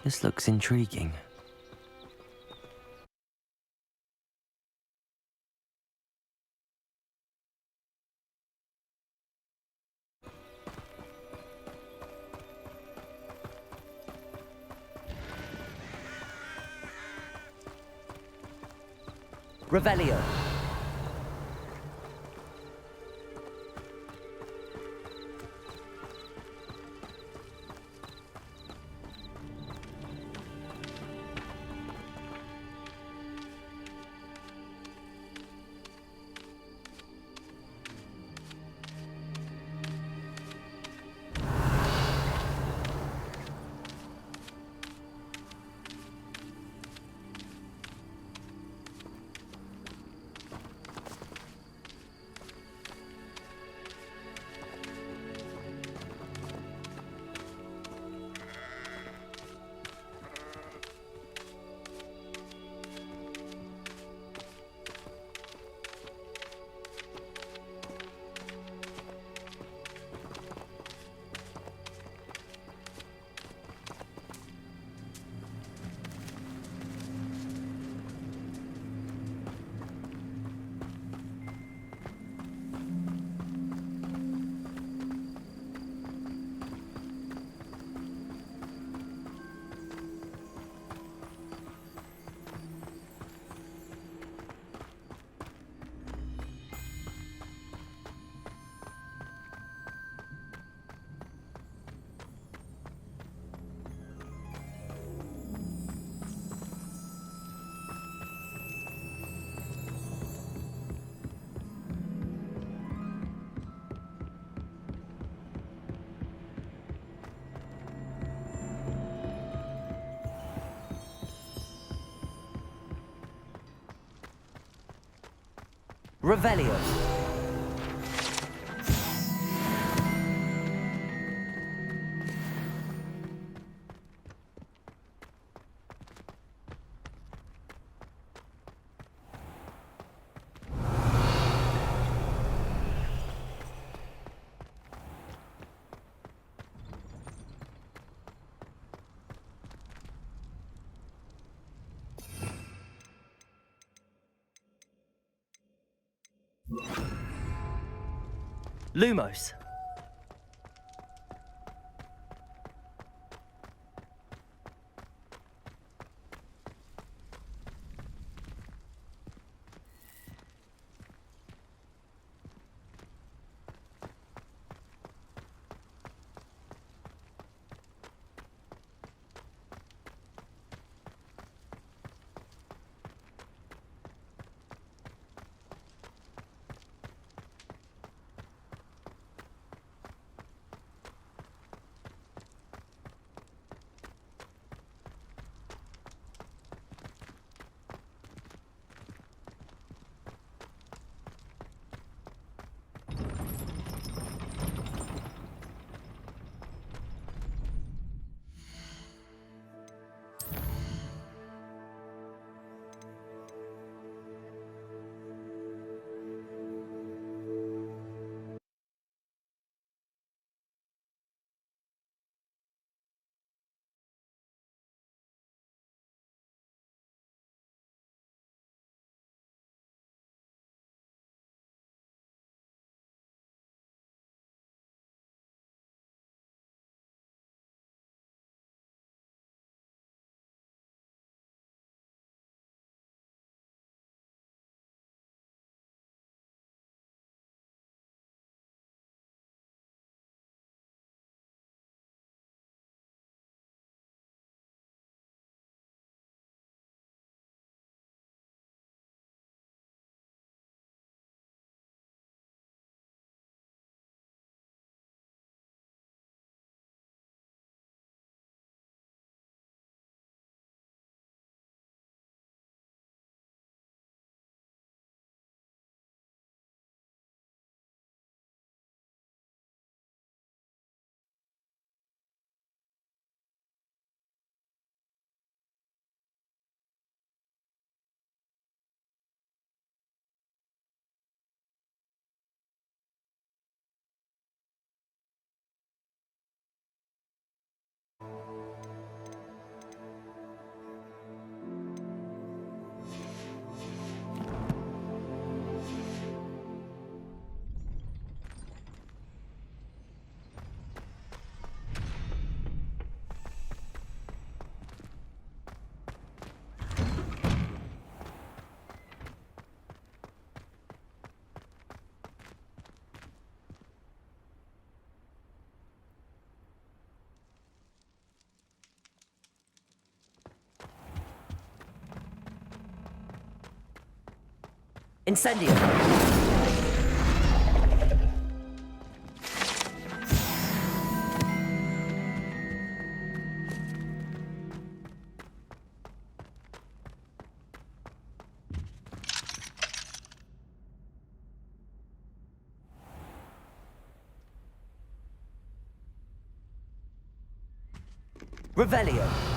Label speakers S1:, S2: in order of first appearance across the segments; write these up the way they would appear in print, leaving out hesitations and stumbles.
S1: This looks intriguing.
S2: Revelio. Revelio. Lumos.
S1: Incendio. Revelio.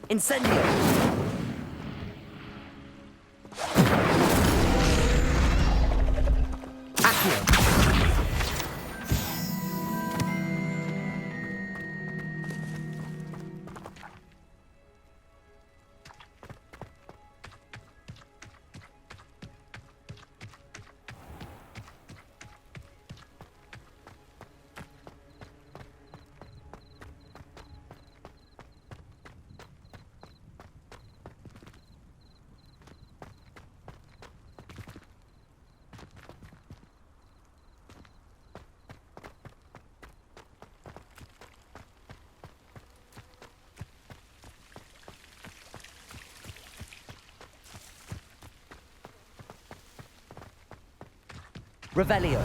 S1: Incendio. Accio. Revelio.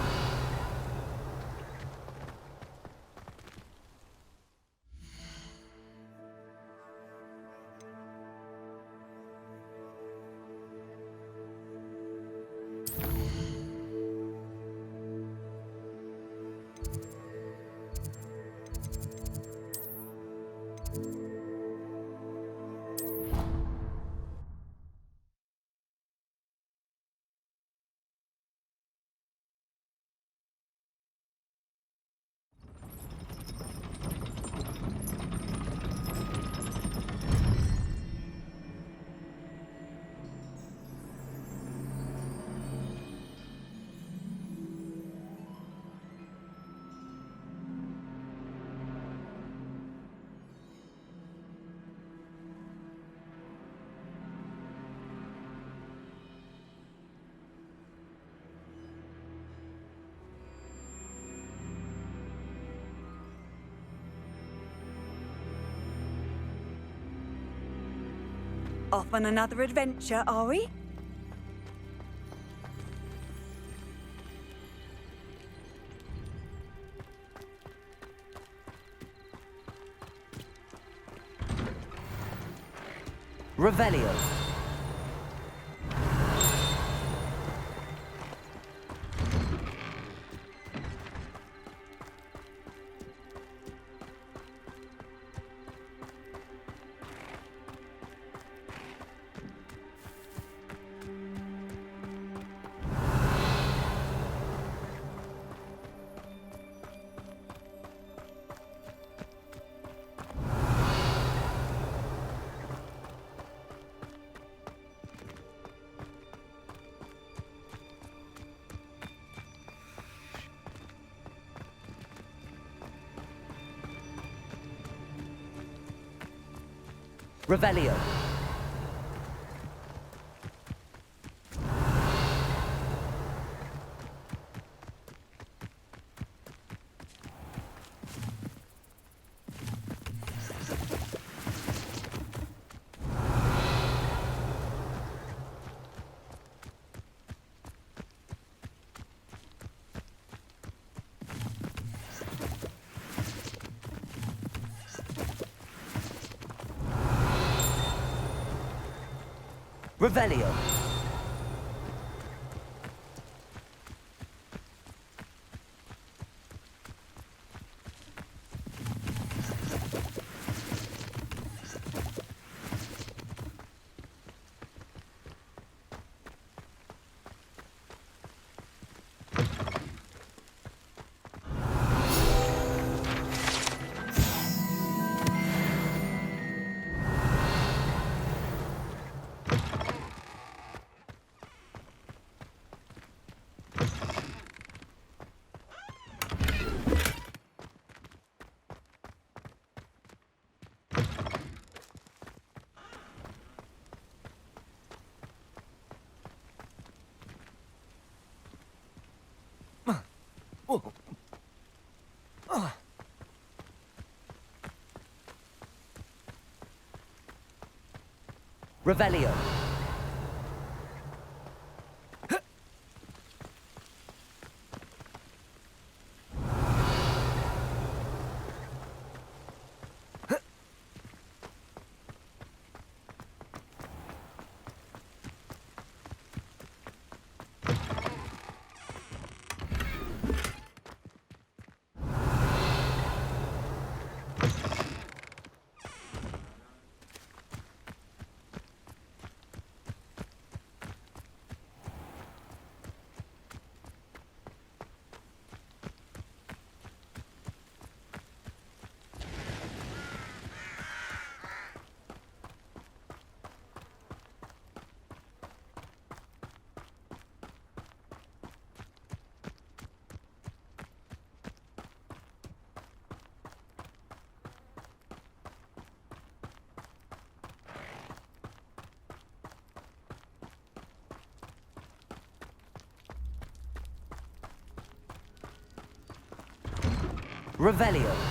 S2: Off on another adventure, are we?
S1: Revelio. Revelio. Revelio. Revelio. Revelio.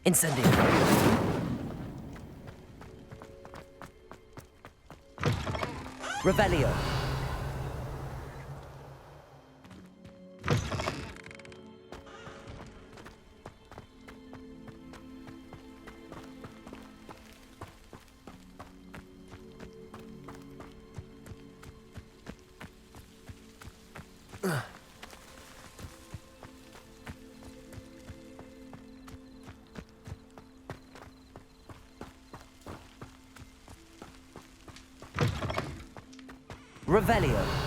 S1: Incendio. Revelio. Revelio.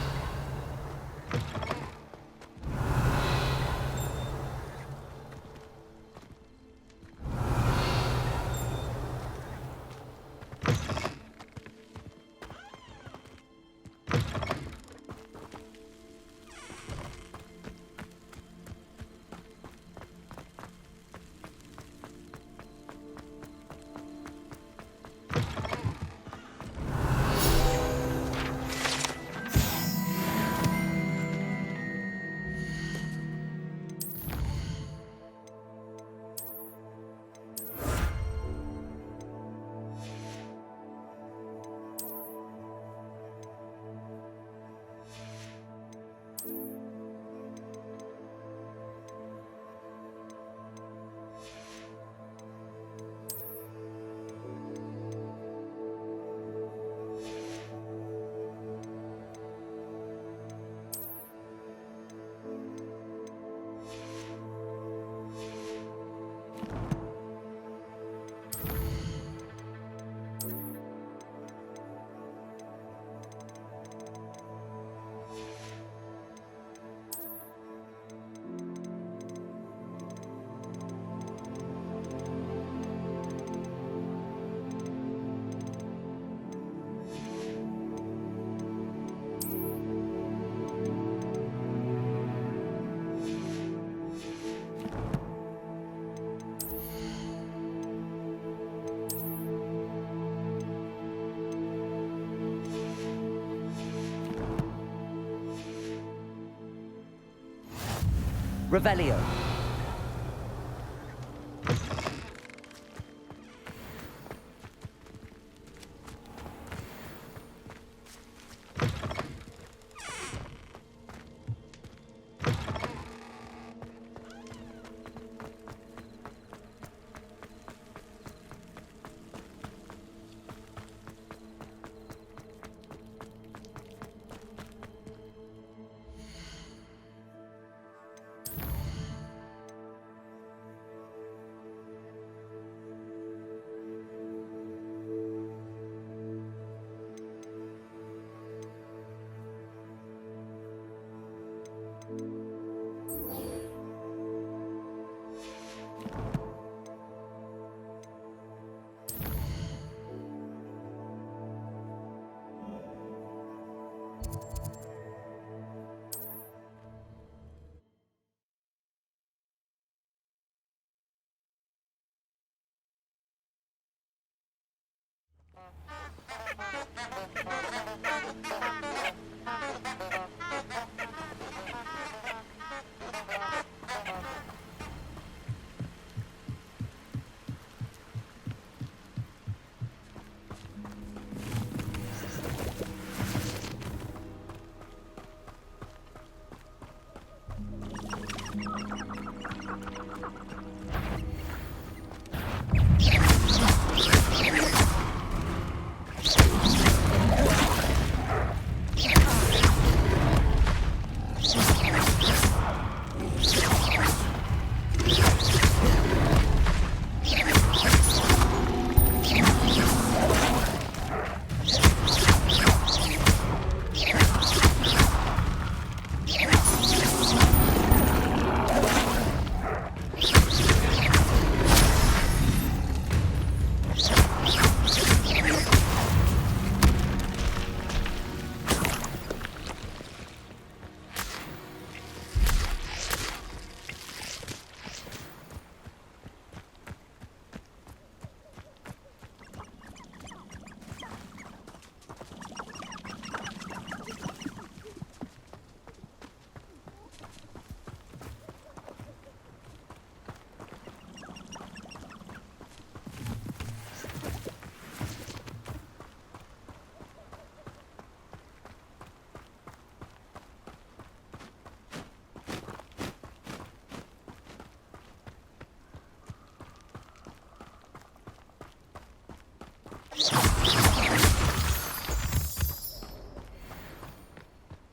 S1: Revelio.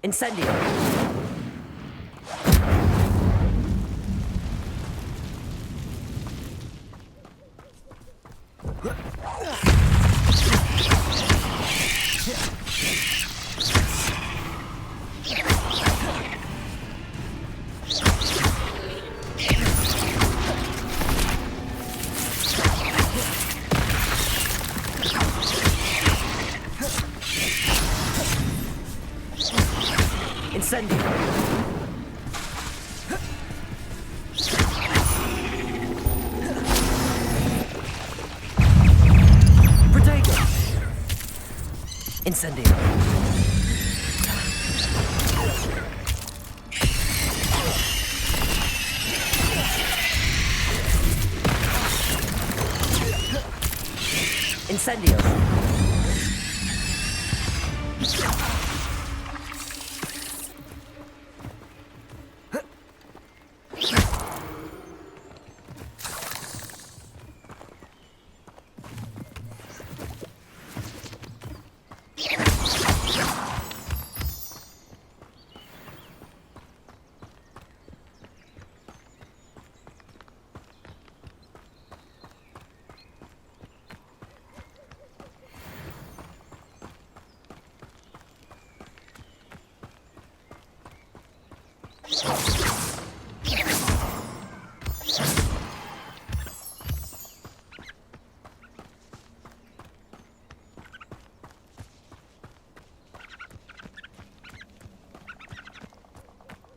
S1: Incendio. Incendio. Protego. Incendio. Incendio.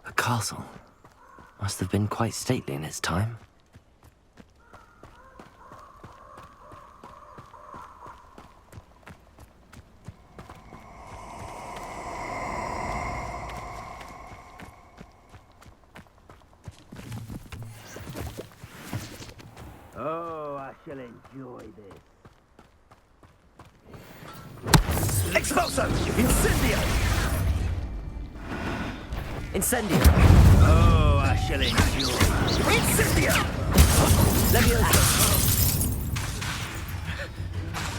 S1: A castle. Must have been quite stately in its time.
S3: Oh, I shall enjoy this.
S1: Expulso! Incendio! Incendio!
S3: Oh, I shall enjoy.
S1: Incendio! Levioso!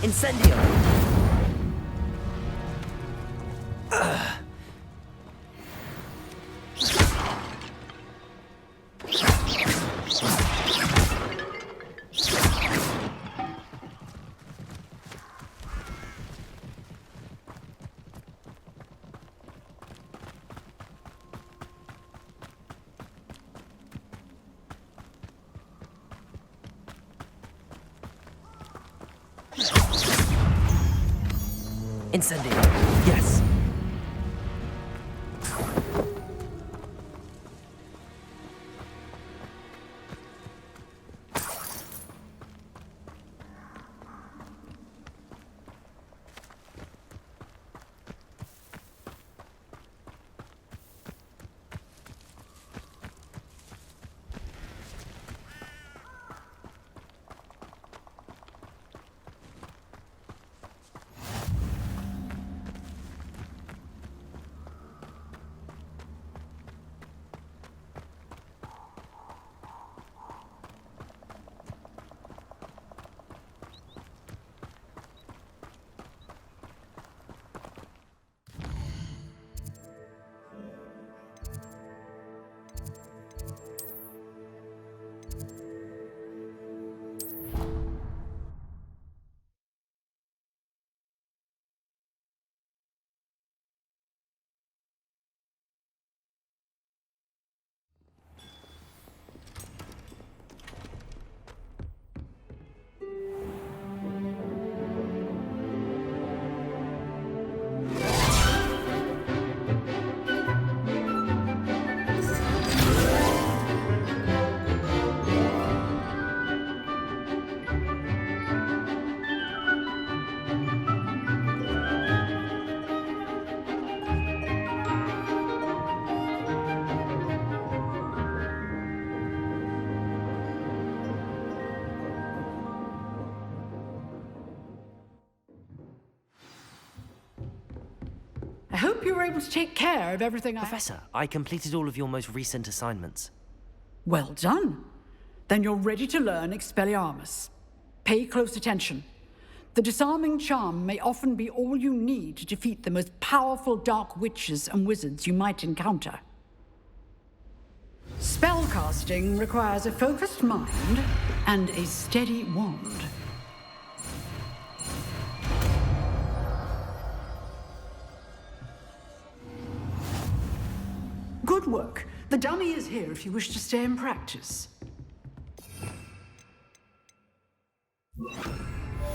S1: Incendio! Incendio. Yes.
S4: I hope you were able to take care of everything
S1: Professor, I completed all of your most recent assignments.
S4: Well done. Then you're ready to learn Expelliarmus. Pay close attention. The disarming charm may often be all you need to defeat the most powerful dark witches and wizards you might encounter. Spellcasting requires a focused mind and a steady wand. Good work. The dummy is here if you wish to stay and practice.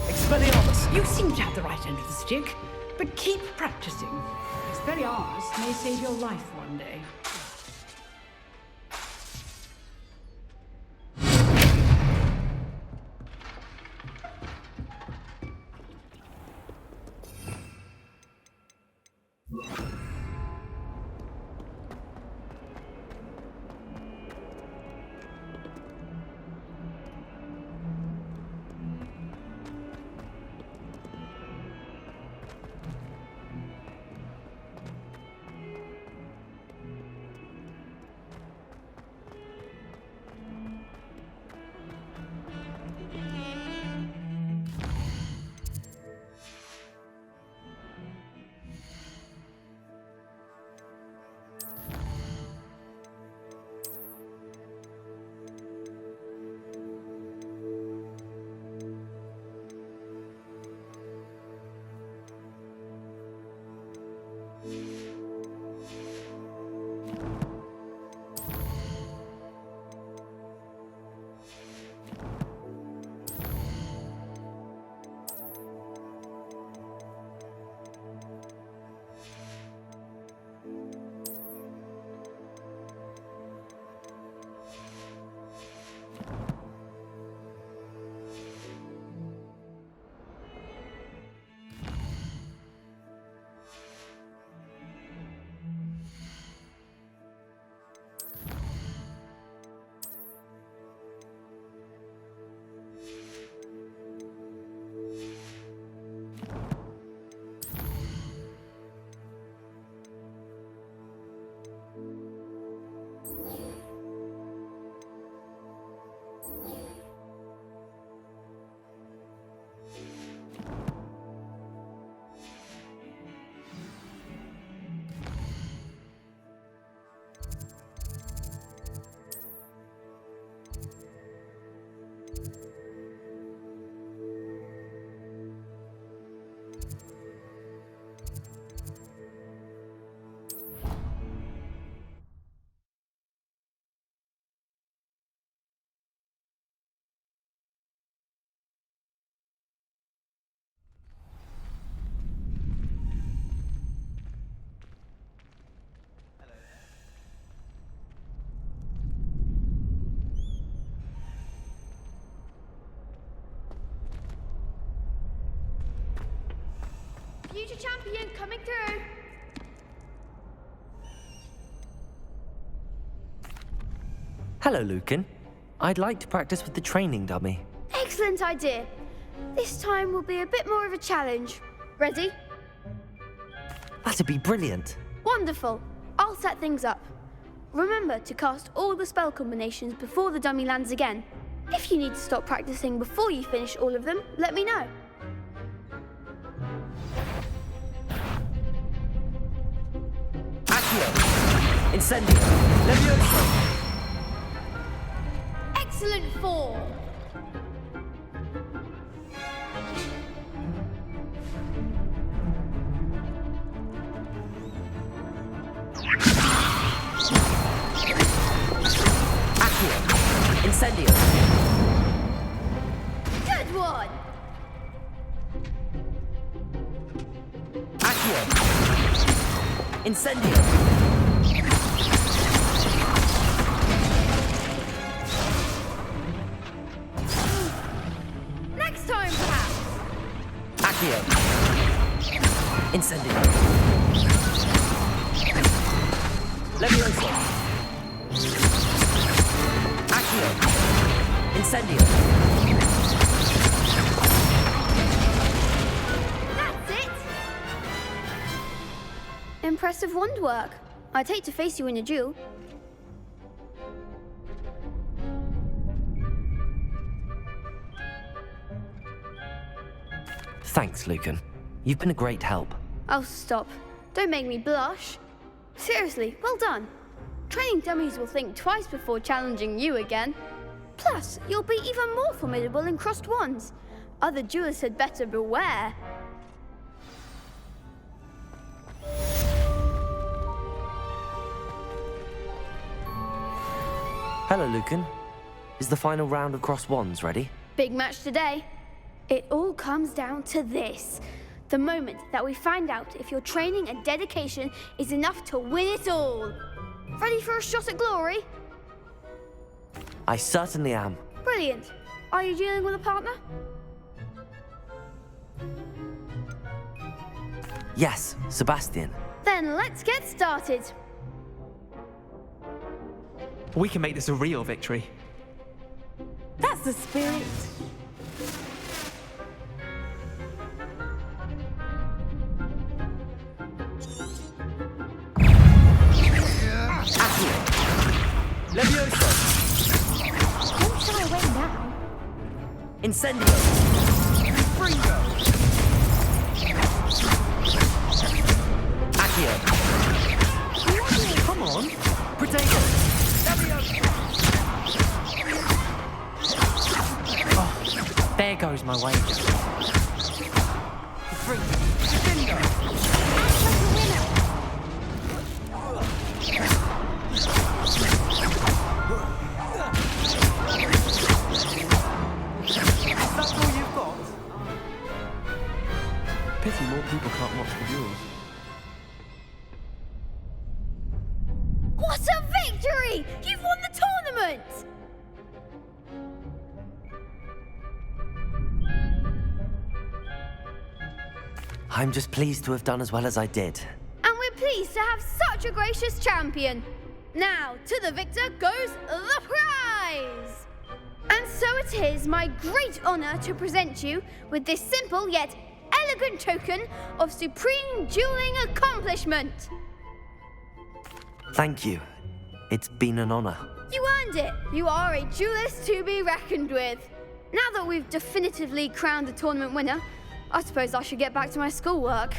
S1: Expelliarmus!
S4: You seem to have the right end of the stick, but keep practicing. Expelliarmus may save your life one day.
S5: future champion coming through.
S1: Hello, Lucan. I'd like to practice with the training dummy.
S5: Excellent idea. This time will be a bit more of a challenge. Ready?
S1: That'd be brilliant.
S5: Wonderful. I'll set things up. Remember to cast all the spell combinations before the dummy lands again. If you need to stop practicing before you finish all of them, let me know.
S1: Accio! Incendio! Levioso!
S5: Excellent form.
S1: Accio! Incendio!
S5: Good one.
S1: Accio! Incendio!
S5: Next time, perhaps.
S1: Accio! Incendio! Levioso! Accio! Incendio!
S5: That's it. Impressive wand work. I'd hate to face you in a duel.
S1: Thanks, Lucan. You've been a great help.
S5: Oh, stop. Don't make me blush. Seriously, well done. Training dummies will think twice before challenging you again. Plus, you'll be even more formidable in crossed wands. Other duelists had better beware.
S1: Hello, Lucan. Is the final round of cross wands ready?
S5: Big match today. It all comes down to this. The moment that we find out if your training and dedication is enough to win it all. Ready for a shot at glory?
S1: I certainly am.
S5: Brilliant. Are you dealing with a partner?
S1: Yes, Sebastian.
S5: Then let's get started.
S6: We can make this a real victory.
S7: That's the spirit.
S1: Levioso!
S7: Don't shy away now.
S1: Incendio! Fringo! Accio! Come on! Potato!
S6: Oh, there goes my wager.
S3: That's all you've got?
S6: Pity more people can't watch the duels.
S5: What a victory! You've won the tournament!
S1: I'm just pleased to have done as well as I did.
S5: And we're pleased to have such a gracious champion. Now, to the victor goes the prize! And so it is my great honor to present you with this simple yet elegant token of supreme dueling accomplishment.
S1: Thank you. It's been an honor.
S5: You earned it. You are a duelist to be reckoned with. Now that we've definitively crowned the tournament winner, I suppose I should get back to my schoolwork.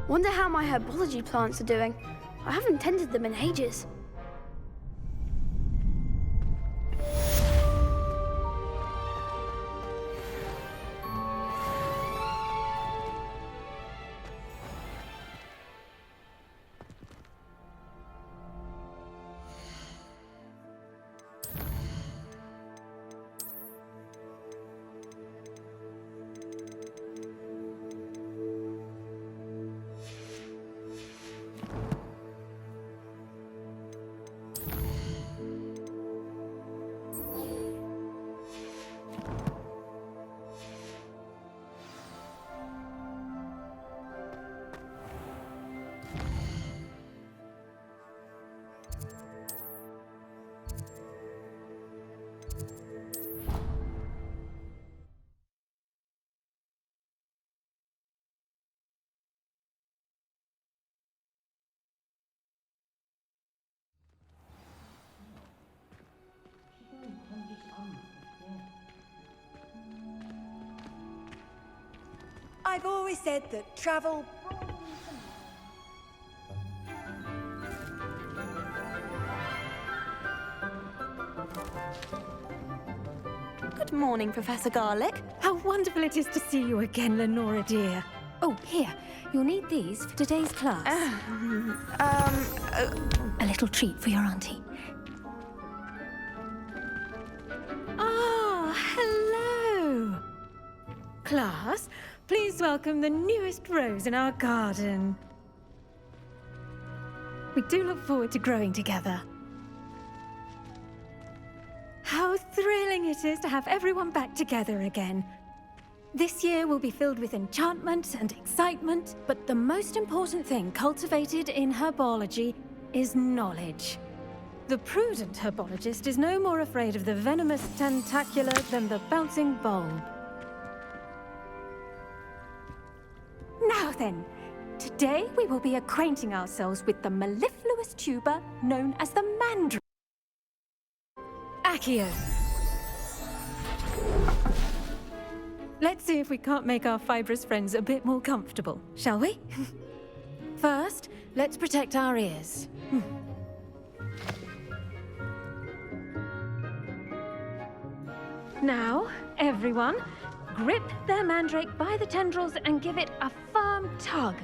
S5: Wonder how my herbology plants are doing. I haven't tended them in ages.
S2: I've always said that travel...
S7: Good morning, Professor Garlick. How wonderful it is to see you again, Lenora dear. Oh, here. You'll need these for today's class. A little treat for your auntie. Ah, hello. Class, please welcome the newest rose in our garden. We do look forward to growing together. How thrilling it is to have everyone back together again. This year will be filled with enchantment and excitement, but the most important thing cultivated in herbology is knowledge. The prudent herbologist is no more afraid of the venomous tentacula than the bouncing bulb. Now then, today we will be acquainting ourselves with the mellifluous tuber known as the mandrake. Accio. Let's see if we can't make our fibrous friends a bit more comfortable, shall we? First, let's protect our ears. Now, everyone, grip their mandrake by the tendrils and give it a firm tug.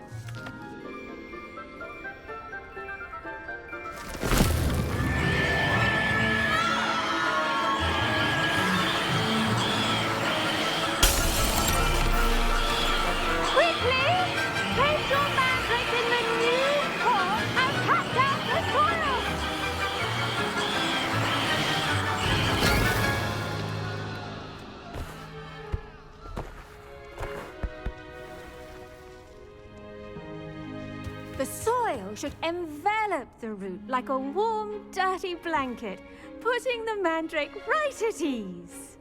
S7: The soil should envelop the root like a warm, dirty blanket, putting the mandrake right at ease.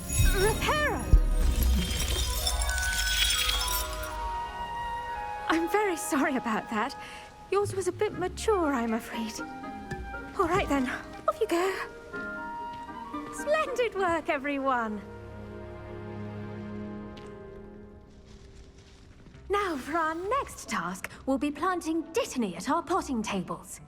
S7: Reparo! I'm very sorry about that. Yours was a bit mature, I'm afraid. All right then, off you go. Splendid work, everyone! Now, for our next task, we'll be planting dittany at our potting tables.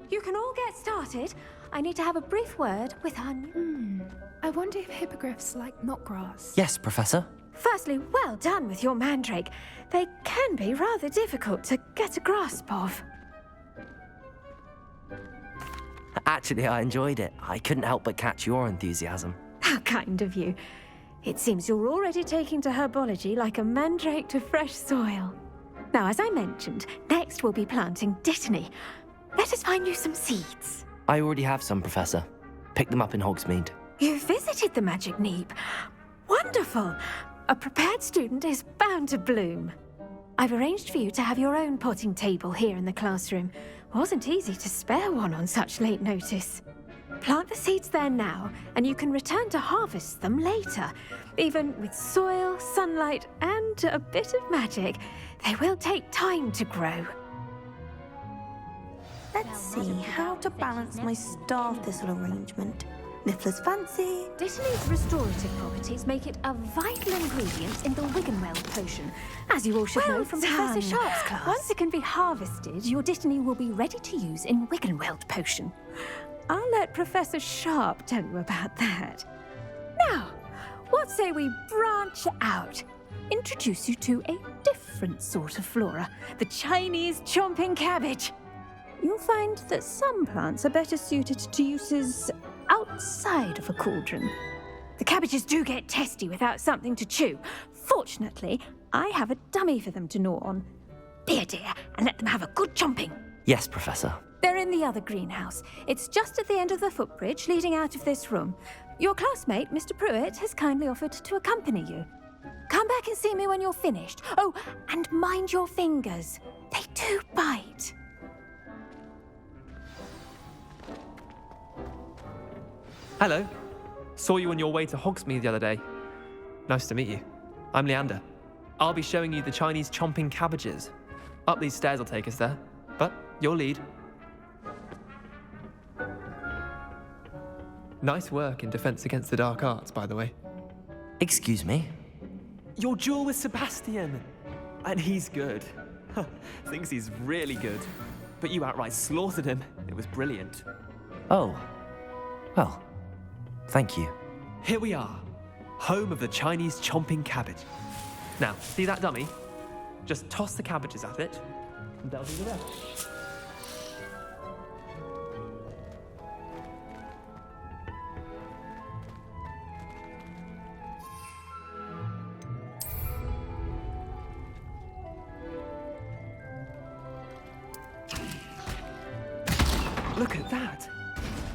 S7: You can all get started. I need to have a brief word with our new...
S8: I wonder if hippogriffs like knotgrass.
S1: Yes, Professor.
S7: Firstly, well done with your mandrake. They can be rather difficult to get a grasp of.
S1: Actually, I enjoyed it. I couldn't help but catch your enthusiasm.
S7: How kind of you. It seems you're already taking to herbology like a mandrake to fresh soil. Now, as I mentioned, next we'll be planting dittany. Let us find you some seeds.
S1: I already have some, Professor. Pick them up in Hogsmeade.
S7: You visited the Magic Neep. Wonderful! A prepared student is bound to bloom. I've arranged for you to have your own potting table here in the classroom. Wasn't easy to spare one on such late notice. Plant the seeds there now, and you can return to harvest them later. Even with soil, sunlight, and a bit of magic, they will take time to grow.
S9: Let's see how to balance my star thistle arrangement. Niffler's fancy.
S7: Dittany's restorative properties make it a vital ingredient in the Wiggenweld potion, as you all should know from Professor Sharp's class. Once it can be harvested, your dittany will be ready to use in Wiggenweld potion. I'll let Professor Sharp tell you about that. Now, what say we branch out? Introduce you to a different sort of flora, the Chinese chomping cabbage. You'll find that some plants are better suited to uses outside of a cauldron. The cabbages do get testy without something to chew. Fortunately, I have a dummy for them to gnaw on. Be a dear and let them have a good chomping.
S1: Yes, Professor.
S7: They're in the other greenhouse. It's just at the end of the footbridge leading out of this room. Your classmate, Mr. Pruitt, has kindly offered to accompany you. Come back and see me when you're finished. Oh, and mind your fingers. They do bite.
S6: Hello. Saw you on your way to Hogsmeade the other day. Nice to meet you. I'm Leander. I'll be showing you the Chinese chomping cabbages. Up these stairs will take us there, but your lead. Nice work in Defense Against the Dark Arts, by the way.
S1: Excuse me.
S6: Your duel with Sebastian! And he's good. Thinks he's really good. But you outright slaughtered him. It was brilliant.
S1: Oh. Well, thank you.
S6: Here we are, home of the Chinese chomping cabbage. Now, see that dummy? Just toss the cabbages at it, and they'll do the rest. Look at that!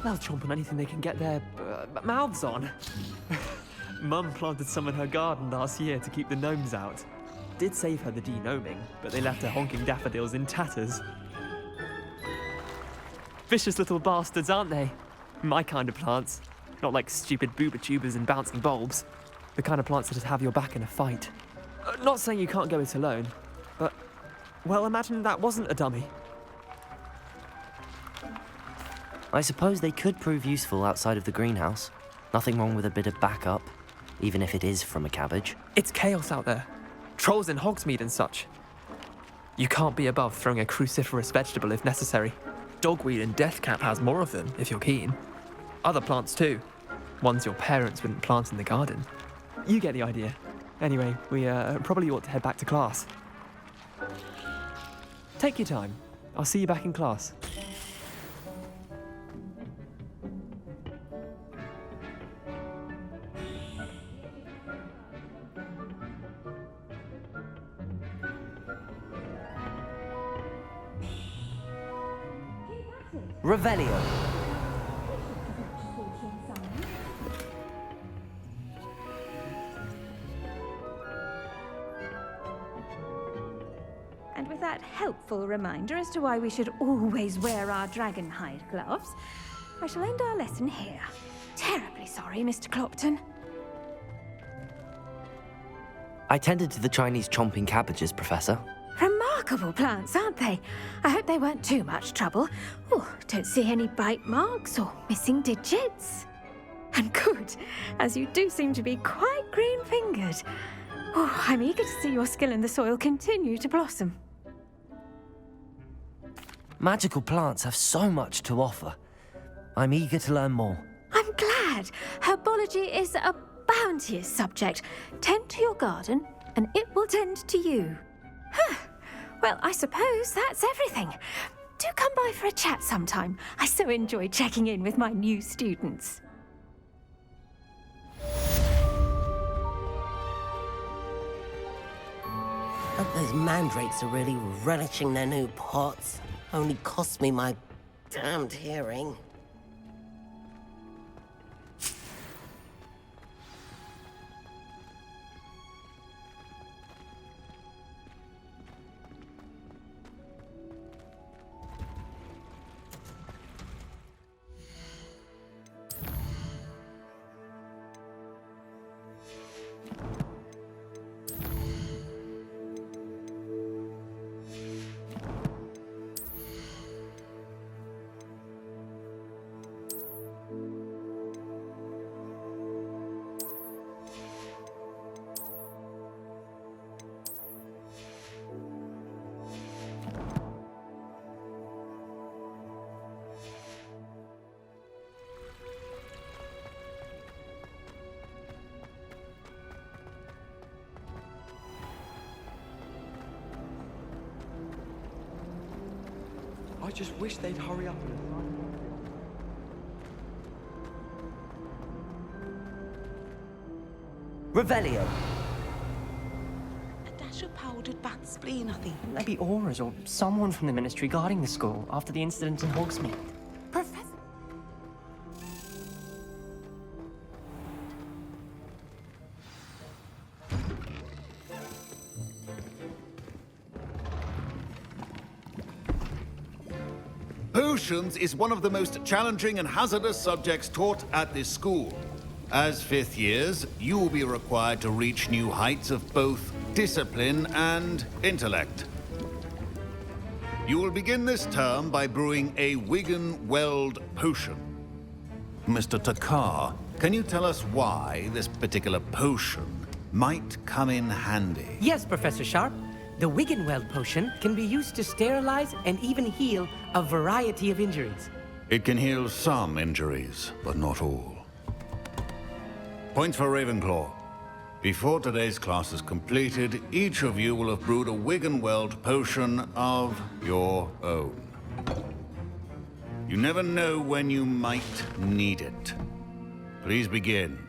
S6: They'll chomp on anything they can get their mouths on. Mum planted some in her garden last year to keep the gnomes out. Did save her the de-gnoming, but they left her honking daffodils in tatters. Vicious little bastards, aren't they? My kind of plants. Not like stupid booba tubers and bouncing bulbs. The kind of plants that'd have your back in a fight. Not saying you can't go it alone, but, well, imagine that wasn't a dummy.
S1: I suppose they could prove useful outside of the greenhouse. Nothing wrong with a bit of backup, even if it is from a cabbage.
S6: It's chaos out there. Trolls in Hogsmeade and such. You can't be above throwing a cruciferous vegetable if necessary. Dogweed and deathcap has more of them, if you're keen. Other plants too. Ones your parents wouldn't plant in the garden. You get the idea. Anyway, we probably ought to head back to class. Take your time. I'll see you back in class.
S1: Revelio.
S7: And with that helpful reminder as to why we should always wear our dragon hide gloves, I shall end our lesson here. Terribly sorry, Mr. Clopton.
S1: I tended to the Chinese chomping cabbages, Professor.
S7: Remarkable plants, aren't they? I hope they weren't too much trouble. Oh, don't see any bite marks or missing digits. And good, as you do seem to be quite green-fingered. Oh, I'm eager to see your skill in the soil continue to blossom.
S1: Magical plants have so much to offer. I'm eager to learn more.
S7: I'm glad. Herbology is a bounteous subject. Tend to your garden, and it will tend to you. Huh. Well, I suppose that's everything. Do come by for a chat sometime. I so enjoy checking in with my new students.
S10: Hope those mandrakes are really relishing their new pots. Only cost me my damned hearing.
S11: I just wish they'd hurry up and...
S1: Revelio.
S12: A dash of powdered bat spleen, I think.
S13: Maybe Aura's or someone from the Ministry guarding the school after the incident in Hogsmeade.
S12: Professor...
S14: Potions is one of the most challenging and hazardous subjects taught at this school. As fifth years, you will be required to reach new heights of both discipline and intellect. You will begin this term by brewing a Wigan-Weld potion. Mr. Takar, can you tell us why this particular potion might come in handy.
S10: Yes, Professor Sharp. The Wiggenweld potion can be used to sterilize and even heal a variety of injuries.
S14: It can heal some injuries, but not all. Points for Ravenclaw. Before today's class is completed, each of you will have brewed a Wiggenweld potion of your own. You never know when you might need it. Please begin.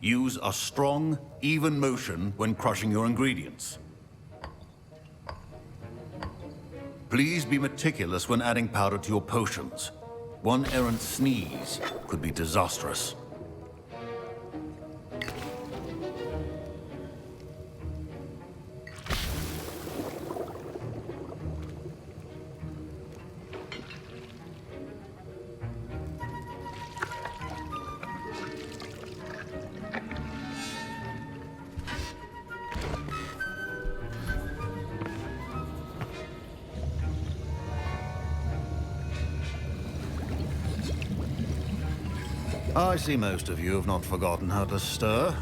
S14: Use a strong, even motion when crushing your ingredients. Please be meticulous when adding powder to your potions. One errant sneeze could be disastrous. I see most of you have not forgotten how to stir.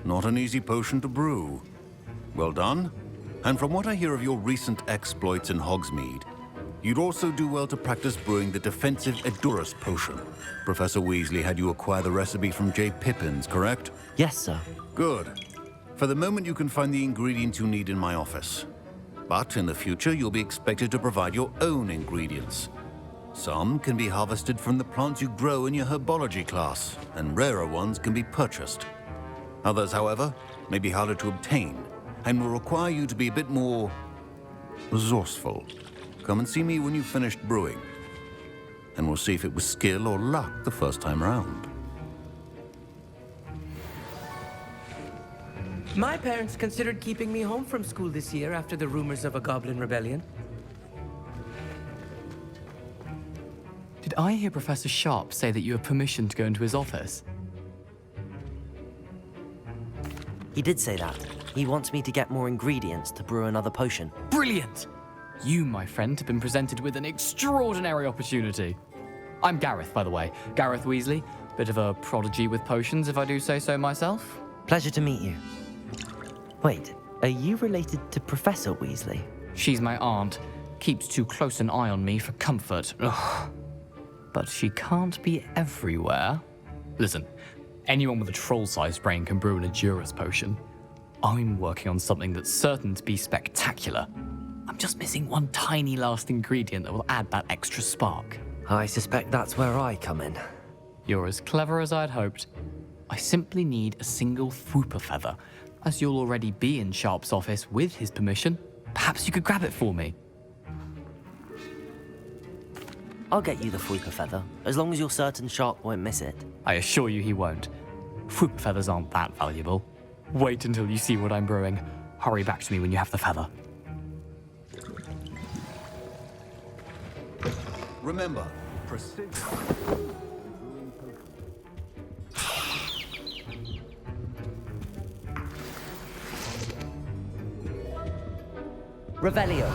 S14: Not an easy potion to brew. Well done. And from what I hear of your recent exploits in Hogsmeade, you'd also do well to practice brewing the defensive Edurus potion. Professor Weasley had you acquire the recipe from J. Pippins, correct?
S1: Yes, sir.
S14: Good. For the moment, you can find the ingredients you need in my office. But in the future, you'll be expected to provide your own ingredients. Some can be harvested from the plants you grow in your herbology class, and rarer ones can be purchased. Others, however, may be harder to obtain, and will require you to be a bit more resourceful. Come and see me when you've finished brewing, and we'll see if it was skill or luck the first time round.
S10: My parents considered keeping me home from school this year after the rumors of a goblin rebellion.
S6: Did I hear Professor Sharp say that you have permission to go into his office?
S1: He did say that. He wants me to get more ingredients to brew another potion.
S6: Brilliant! You, my friend, have been presented with an extraordinary opportunity. I'm Gareth, by the way. Gareth Weasley. Bit of a prodigy with potions, if I do say so myself.
S1: Pleasure to meet you. Wait, are you related to Professor Weasley?
S6: She's my aunt. Keeps too close an eye on me for comfort. Ugh. But she can't be everywhere. Listen, anyone with a troll-sized brain can brew an Edurus potion. I'm working on something that's certain to be spectacular. I'm just missing one tiny last ingredient that will add that extra spark.
S1: I suspect that's where I come in.
S6: You're as clever as I'd hoped. I simply need a single Fwooper feather. As you'll already be in Sharp's office with his permission, perhaps you could grab it for me.
S1: I'll get you the Fwooper feather, as long as you're certain Sharp won't miss it.
S6: I assure you he won't. Fwooper feathers aren't that valuable. Wait until you see what I'm brewing. Hurry back to me when you have the feather.
S14: Remember, precision.
S10: Revelio.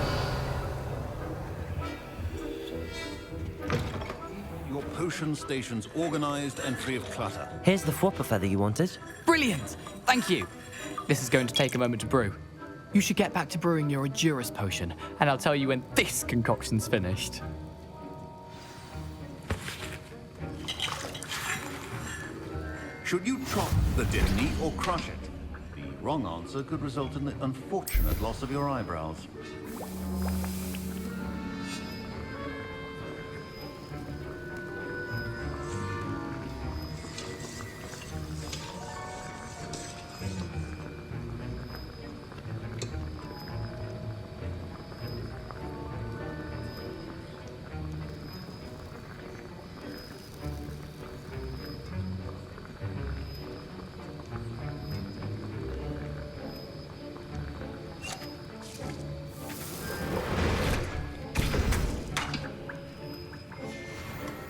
S14: Your potion station's organized and free of clutter.
S1: Here's the Fwooper feather you wanted.
S6: Brilliant! Thank you! This is going to take a moment to brew. You should get back to brewing your Edurus potion, and I'll tell you when this concoction's finished.
S14: Should you chop the Dittany or crush it? The wrong answer could result in the unfortunate loss of your eyebrows.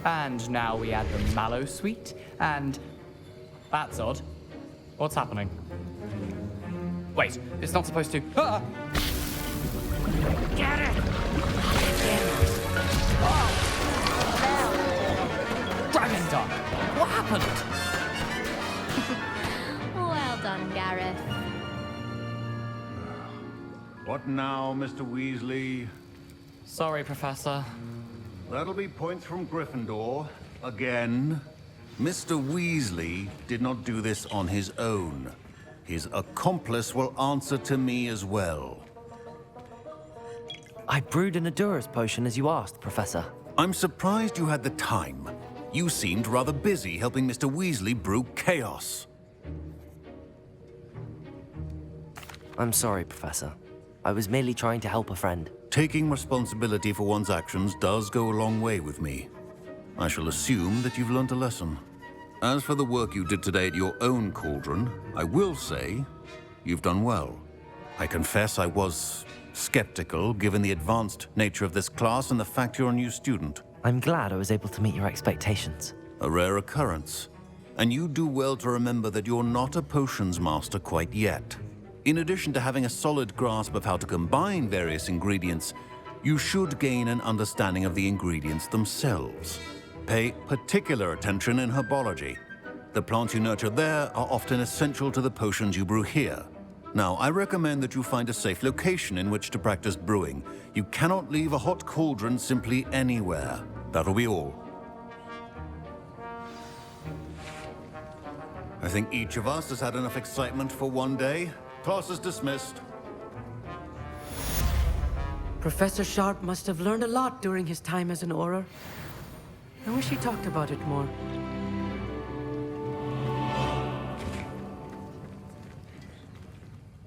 S6: And now we add the mallow sweet, and... That's odd. What's happening?
S15: Wait, it's not supposed to. Ah!
S16: Get it!
S15: Dragon Dog! What happened?
S7: Well done, Gareth.
S14: What now, Mr. Weasley?
S15: Sorry, Professor.
S14: That'll be points from Gryffindor. Again. Mr. Weasley did not do this on his own. His accomplice will answer to me as well.
S1: I brewed an Adura's potion as you asked, Professor.
S14: I'm surprised you had the time. You seemed rather busy helping Mr. Weasley brew chaos.
S1: I'm sorry, Professor. I was merely trying to help a friend.
S14: Taking responsibility for one's actions does go a long way with me. I shall assume that you've learnt a lesson. As for the work you did today at your own cauldron, I will say you've done well. I confess I was skeptical, given the advanced nature of this class and the fact you're a new student.
S1: I'm glad I was able to meet your expectations.
S14: A rare occurrence. And you do well to remember that you're not a potions master quite yet. In addition to having a solid grasp of how to combine various ingredients, you should gain an understanding of the ingredients themselves. Pay particular attention in herbology. The plants you nurture there are often essential to the potions you brew here. Now, I recommend that you find a safe location in which to practice brewing. You cannot leave a hot cauldron simply anywhere. That'll be all. I think each of us has had enough excitement for one day. Class is dismissed.
S17: Professor Sharp must have learned a lot during his time as an Auror. I wish he talked about it more.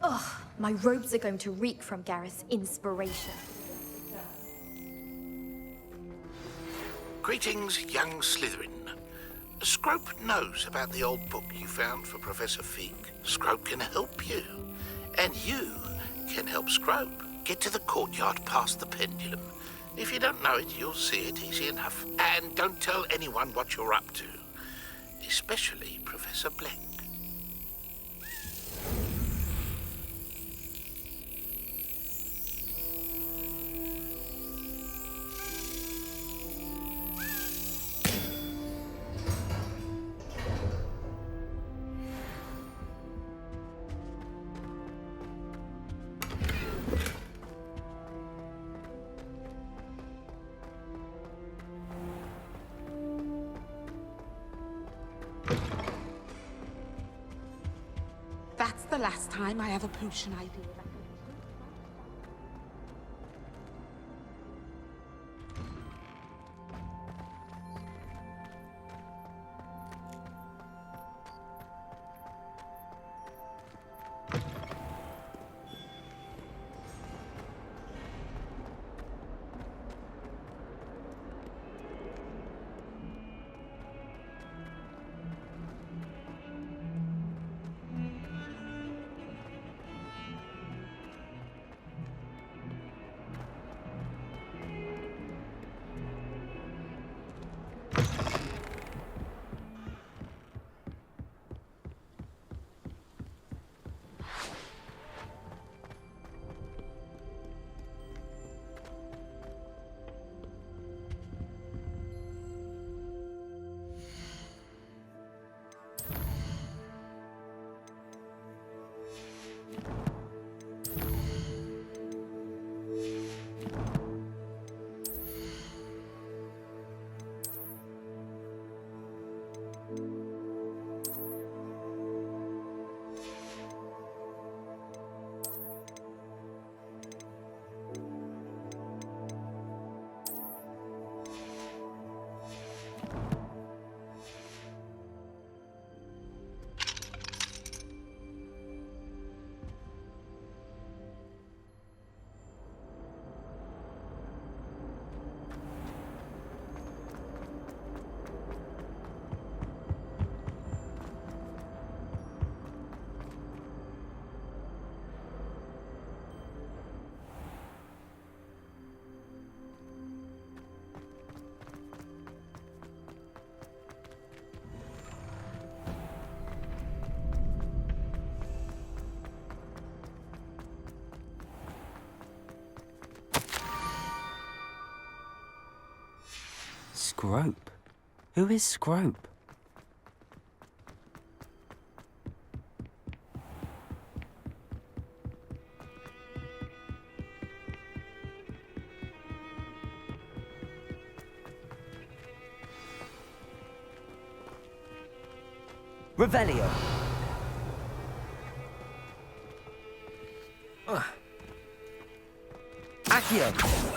S18: Ugh, my robes are going to reek from Gareth's inspiration.
S19: Greetings, young Slytherin. Scrope knows about the old book you found for Professor Fig. Scrope can help you. And you can help Scrope. Get to the courtyard past the pendulum. If you don't know it, you'll see it easy enough. And don't tell anyone what you're up to. Especially Professor Black.
S12: That's the last time I have a potion idea.
S1: Scrope? Who is Scrope? Revelio. Accio.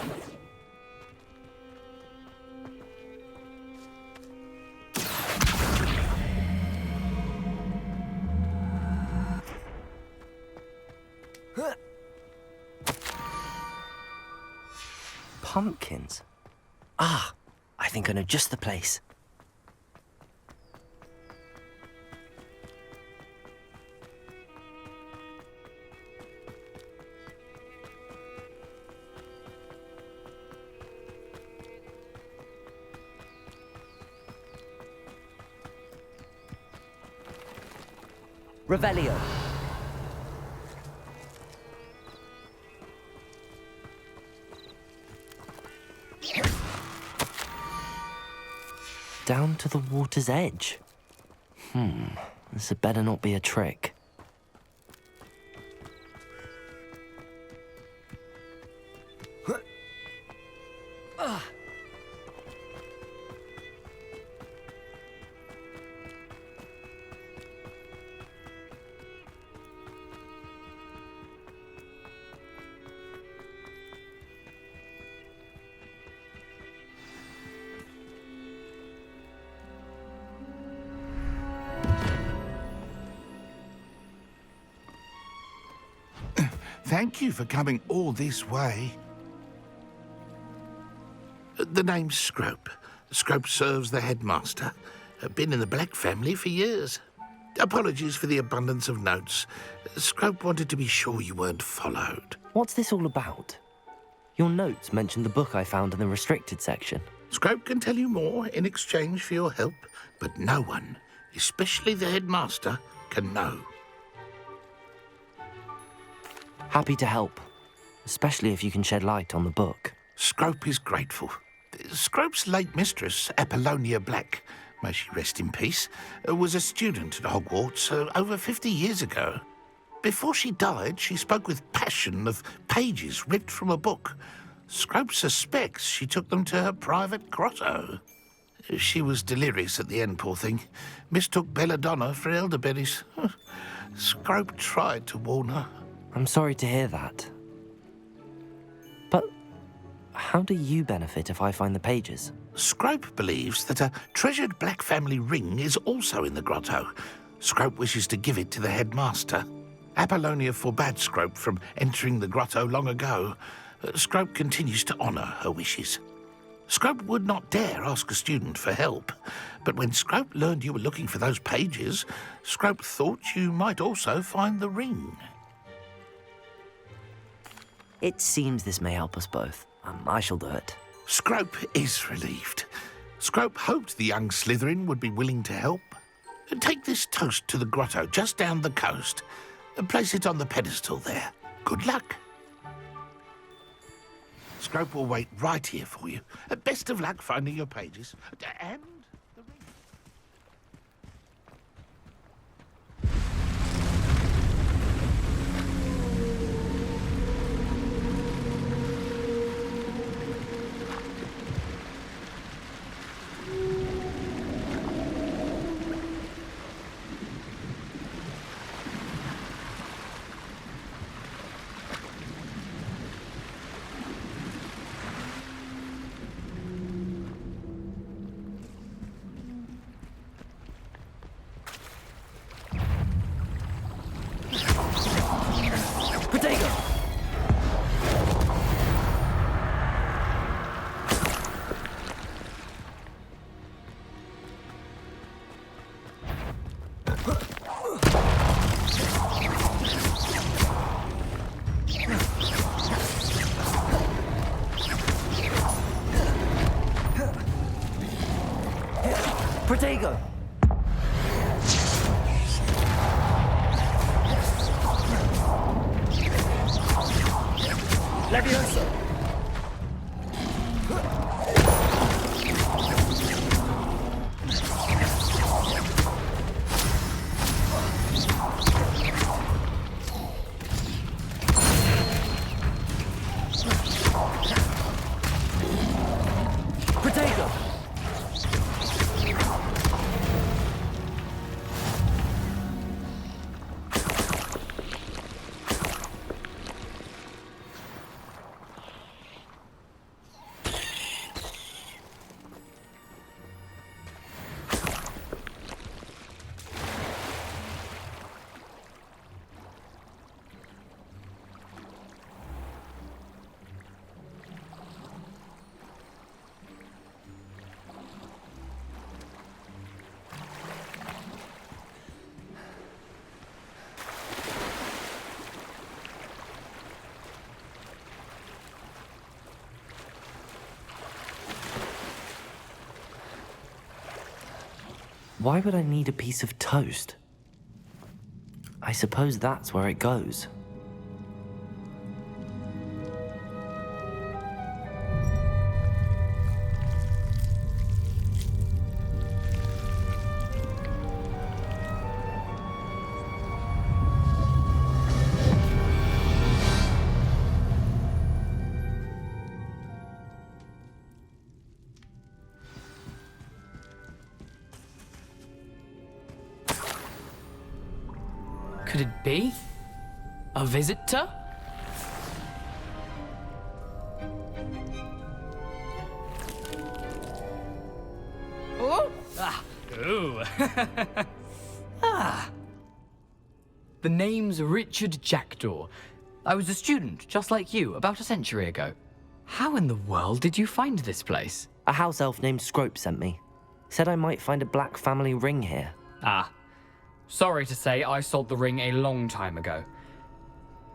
S1: Pumpkins. Ah, I think I know just the place. Revelio. Down to the water's edge. This had better not be a trick.
S19: Thank you for coming all this way. The name's Scrope. Scrope serves the headmaster. Been in the Black family for years. Apologies for the abundance of notes. Scrope wanted to be sure you weren't followed.
S1: What's this all about? Your notes mentioned the book I found in the restricted section.
S19: Scrope can tell you more in exchange for your help, but no one, especially the headmaster, can know.
S1: Happy to help, especially if you can shed light on the book.
S19: Scrope is grateful. Scrope's late mistress, Apollonia Black, may she rest in peace, was a student at Hogwarts over 50 years ago. Before she died, she spoke with passion of pages ripped from a book. Scrope suspects she took them to her private grotto. She was delirious at the end, poor thing. Mistook belladonna for elderberries. Scrope tried to warn her.
S1: I'm sorry to hear that. But how do you benefit if I find the pages?
S19: Scrope believes that a treasured Black family ring is also in the grotto. Scrope wishes to give it to the headmaster. Apollonia forbade Scrope from entering the grotto long ago. Scrope continues to honour her wishes. Scrope would not dare ask a student for help, but when Scrope learned you were looking for those pages, Scrope thought you might also find the ring.
S1: It seems this may help us both. I shall do it.
S19: Scrope is relieved. Scrope hoped the young Slytherin would be willing to help. Take this toast to the grotto just down the coast and place it on the pedestal there. Good luck. Scrope will wait right here for you. Best of luck finding your pages. And the ring.
S1: Protego! Leviosa! Why would I need a piece of toast? I suppose that's where it goes.
S15: Could it be? A visitor? Oh! Ah! Ooh! Ah! The name's Richard Jackdaw. I was a student, just like you, about a century ago. How in the world did you find this place?
S1: A house elf named Scrope sent me. Said I might find a black family ring here.
S15: Ah. Sorry to say, I sold the ring a long time ago.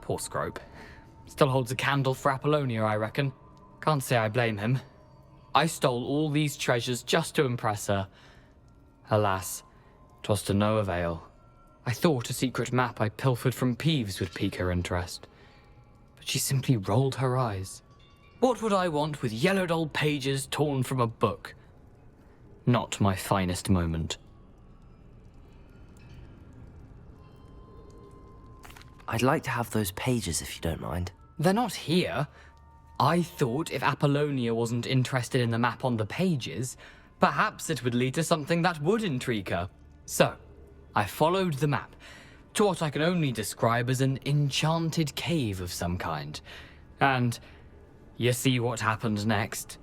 S15: Poor Scrope. Still holds a candle for Apollonia, I reckon. Can't say I blame him. I stole all these treasures just to impress her. Alas, 'twas to no avail. I thought a secret map I pilfered from Peeves would pique her interest. But she simply rolled her eyes. What would I want with yellowed old pages torn from a book? Not my finest moment.
S1: I'd like to have those pages if you don't mind.
S15: They're not here. I thought if Apollonia wasn't interested in the map on the pages, perhaps it would lead to something that would intrigue her. So, I followed the map to what I can only describe as an enchanted cave of some kind. And you see what happened next?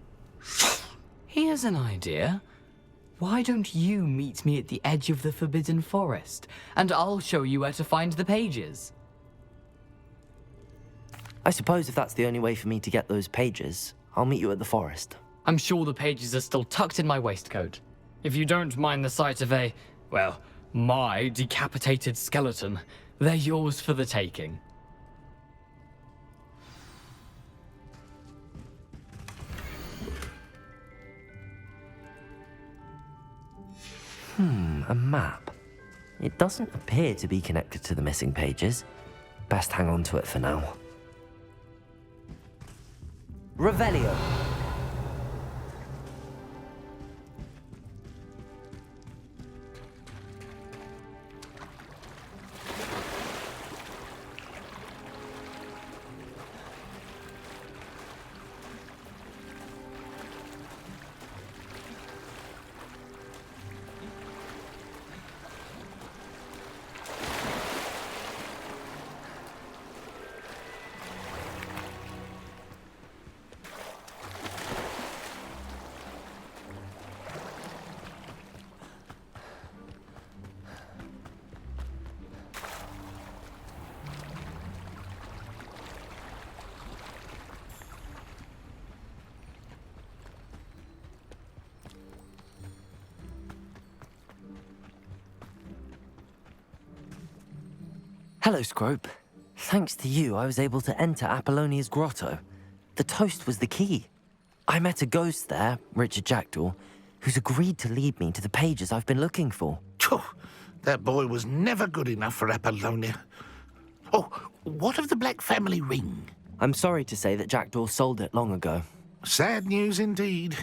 S15: Here's an idea. Why don't you meet me at the edge of the Forbidden Forest, and I'll show you where to find the pages?
S1: I suppose if that's the only way for me to get those pages, I'll meet you at the forest.
S15: I'm sure the pages are still tucked in my waistcoat. If you don't mind the sight of a, well, my decapitated skeleton, they're yours for the taking.
S1: A map. It doesn't appear to be connected to the missing pages. Best hang on to it for now. Revelio. Hello, Scrope. Thanks to you, I was able to enter Apollonia's grotto. The toast was the key. I met a ghost there, Richard Jackdaw, who's agreed to lead me to the pages I've been looking for.
S19: Phew, that boy was never good enough for Apollonia. Oh, what of the Black family ring?
S1: I'm sorry to say that Jackdaw sold it long ago.
S19: Sad news indeed.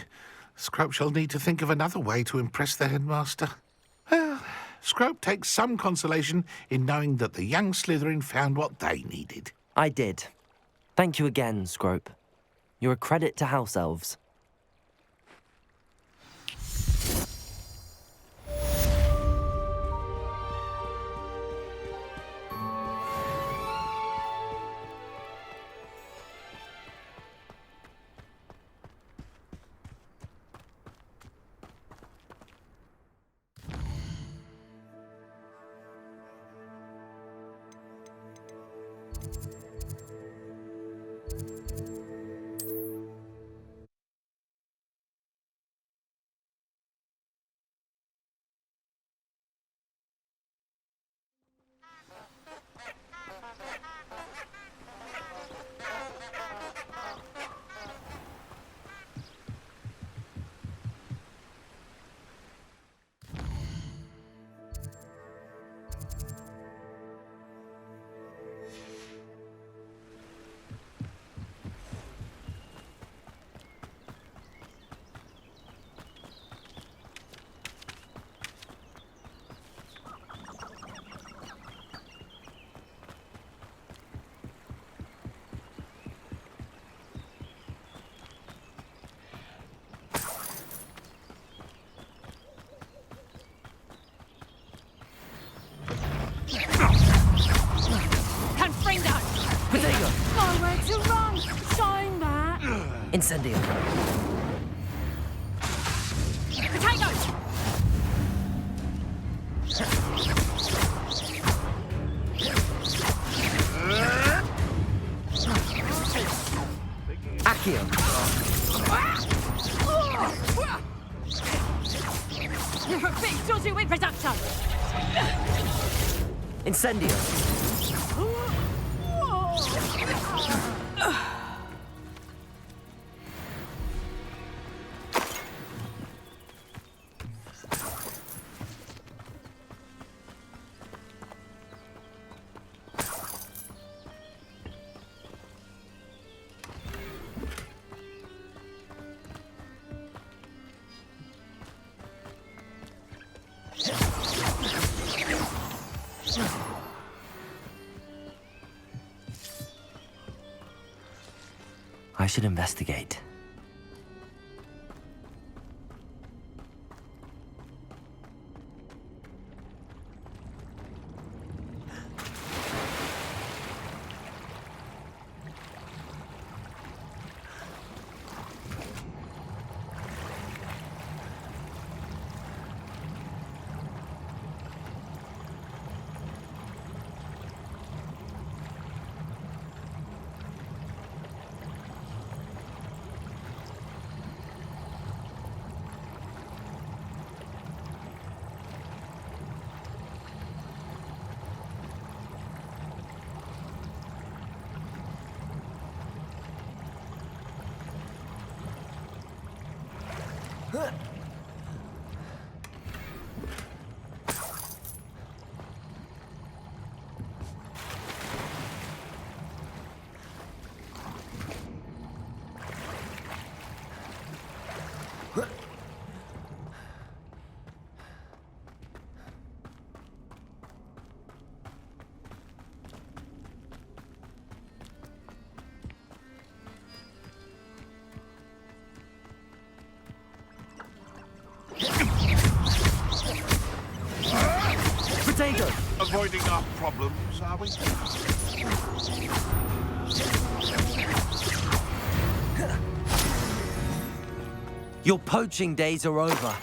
S19: Scrope shall need to think of another way to impress the headmaster. Well, Scrope takes some consolation in knowing that the young Slytherin found what they needed.
S1: I did. Thank you again, Scrope. You're a credit to house elves.
S16: Nowhere to run! Shine that!
S1: Incendio.
S16: Potatoes!
S1: Accio.
S16: You're a bit dodgy with production!
S1: Incendio. I should investigate. Potato!
S19: Avoiding our problems, are we?
S1: Your poaching days are over.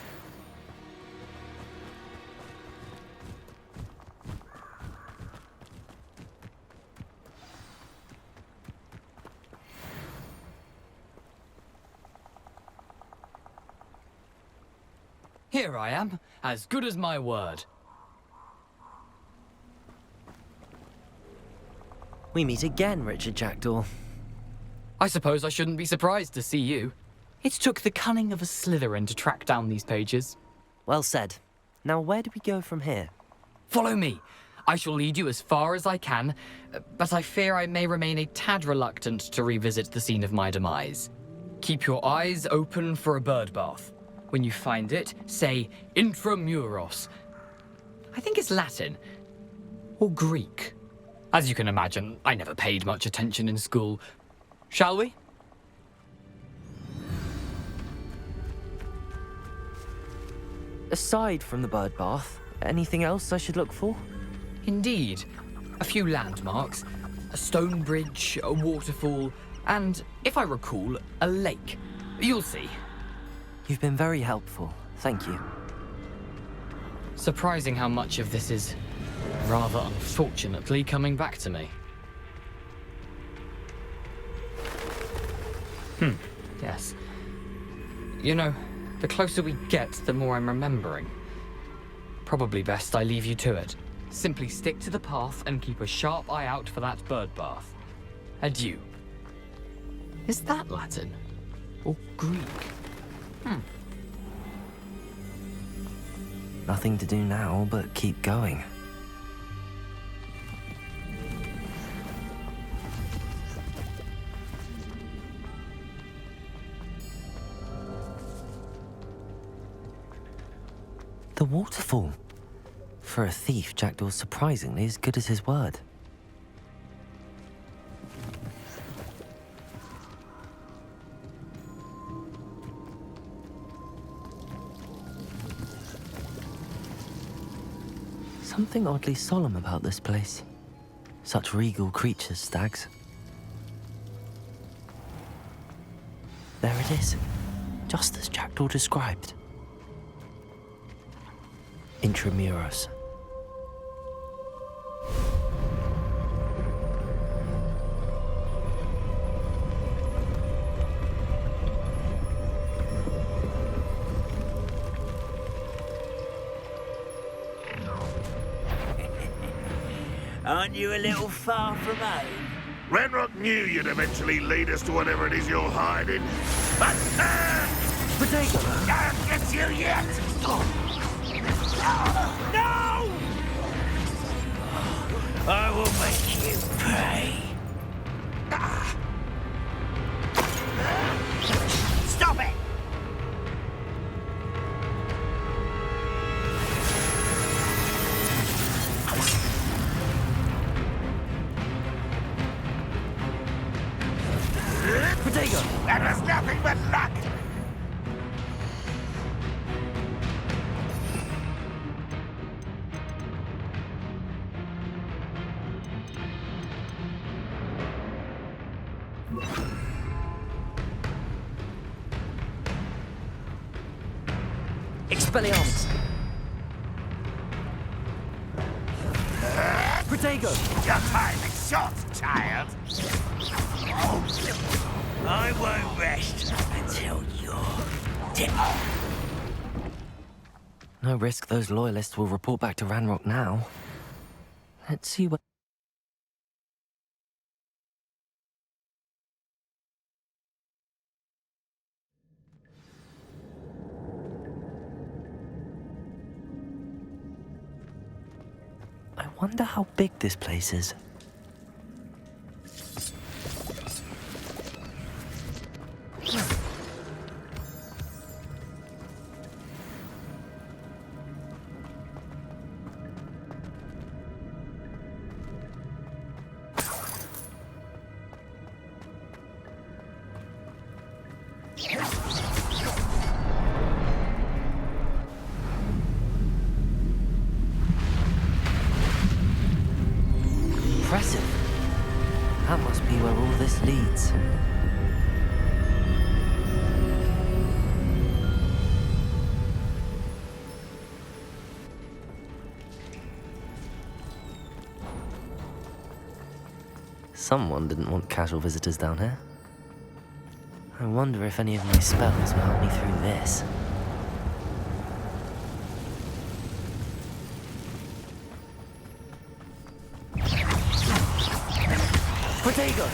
S15: Here I am, as good as my word.
S1: We meet again, Richard Jackdaw.
S15: I suppose I shouldn't be surprised to see you. It took the cunning of a Slytherin to track down these pages.
S1: Well said. Now where do we go from here?
S15: Follow me. I shall lead you as far as I can, but I fear I may remain a tad reluctant to revisit the scene of my demise. Keep your eyes open for a bird bath. When you find it, say intramuros. I think it's Latin. Or Greek. As you can imagine, I never paid much attention in school. Shall we?
S1: Aside from the bird bath, anything else I should look for?
S15: Indeed. A few landmarks, a stone bridge, a waterfall, and, if I recall, a lake. You'll see.
S1: You've been very helpful. Thank you.
S15: Surprising how much of this is, rather unfortunately, coming back to me. Yes. You know, the closer we get, the more I'm remembering. Probably best I leave you to it. Simply stick to the path and keep a sharp eye out for that bird bath. Adieu. Is that Latin? Or Greek?
S1: Nothing to do now but keep going. The waterfall. For a thief, Jackdaw's surprisingly as good as his word. Something oddly solemn about this place. Such regal creatures, stags. There it is, just as Jackdaw described. Intramuros.
S3: Aren't you a little far from home?
S19: Ranrock knew you'd eventually lead us to whatever it is you're hiding. But,
S1: Potato!
S19: I'll get you yet! No!
S3: I will make you pay. Stop it!
S1: Potato!
S19: That was nothing but luck!
S1: Expelliarmus! Potato!
S19: Your time is short, child!
S3: I won't rest until you're dead.
S1: No risk those loyalists will report back to Ranrock now. Let's see what... I wonder how big this place is. Impressive. That must be where all this leads. Someone didn't want casual visitors down here. I wonder if any of my spells will help me through this. Potato!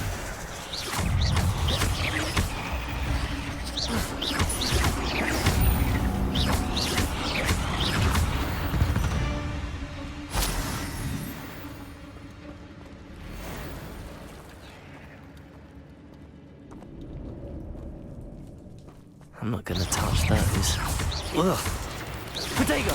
S1: I'm not gonna touch those. Ugh! Potato!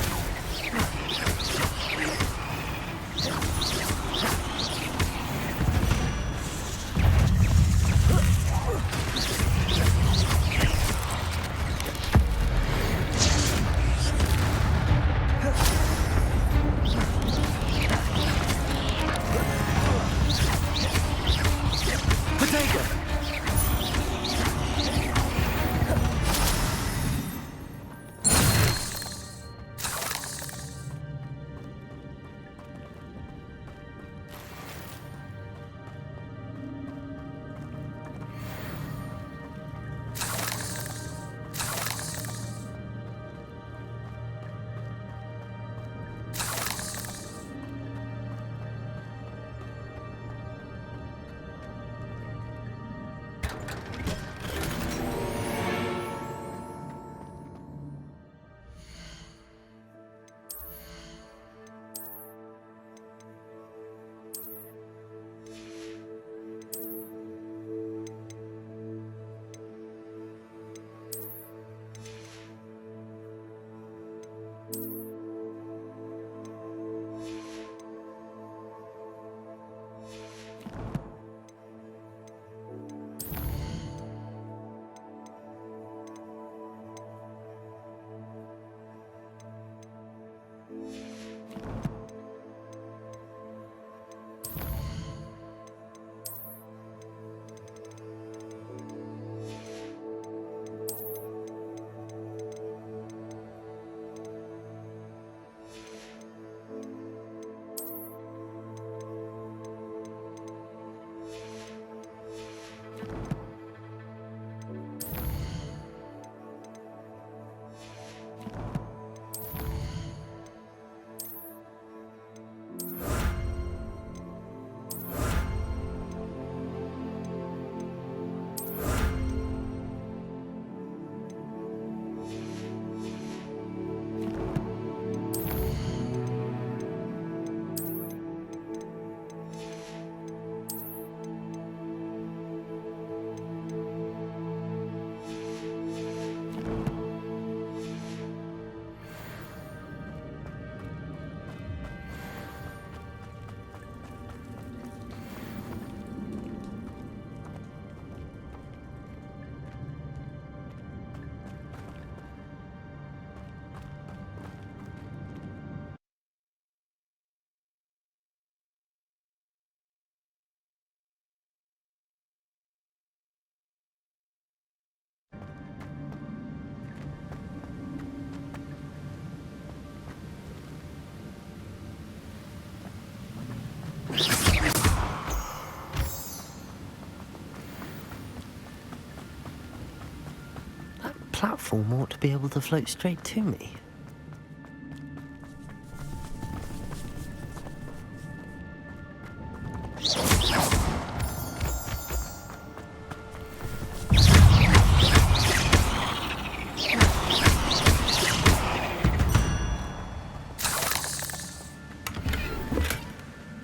S1: platform ought to be able to float straight to me.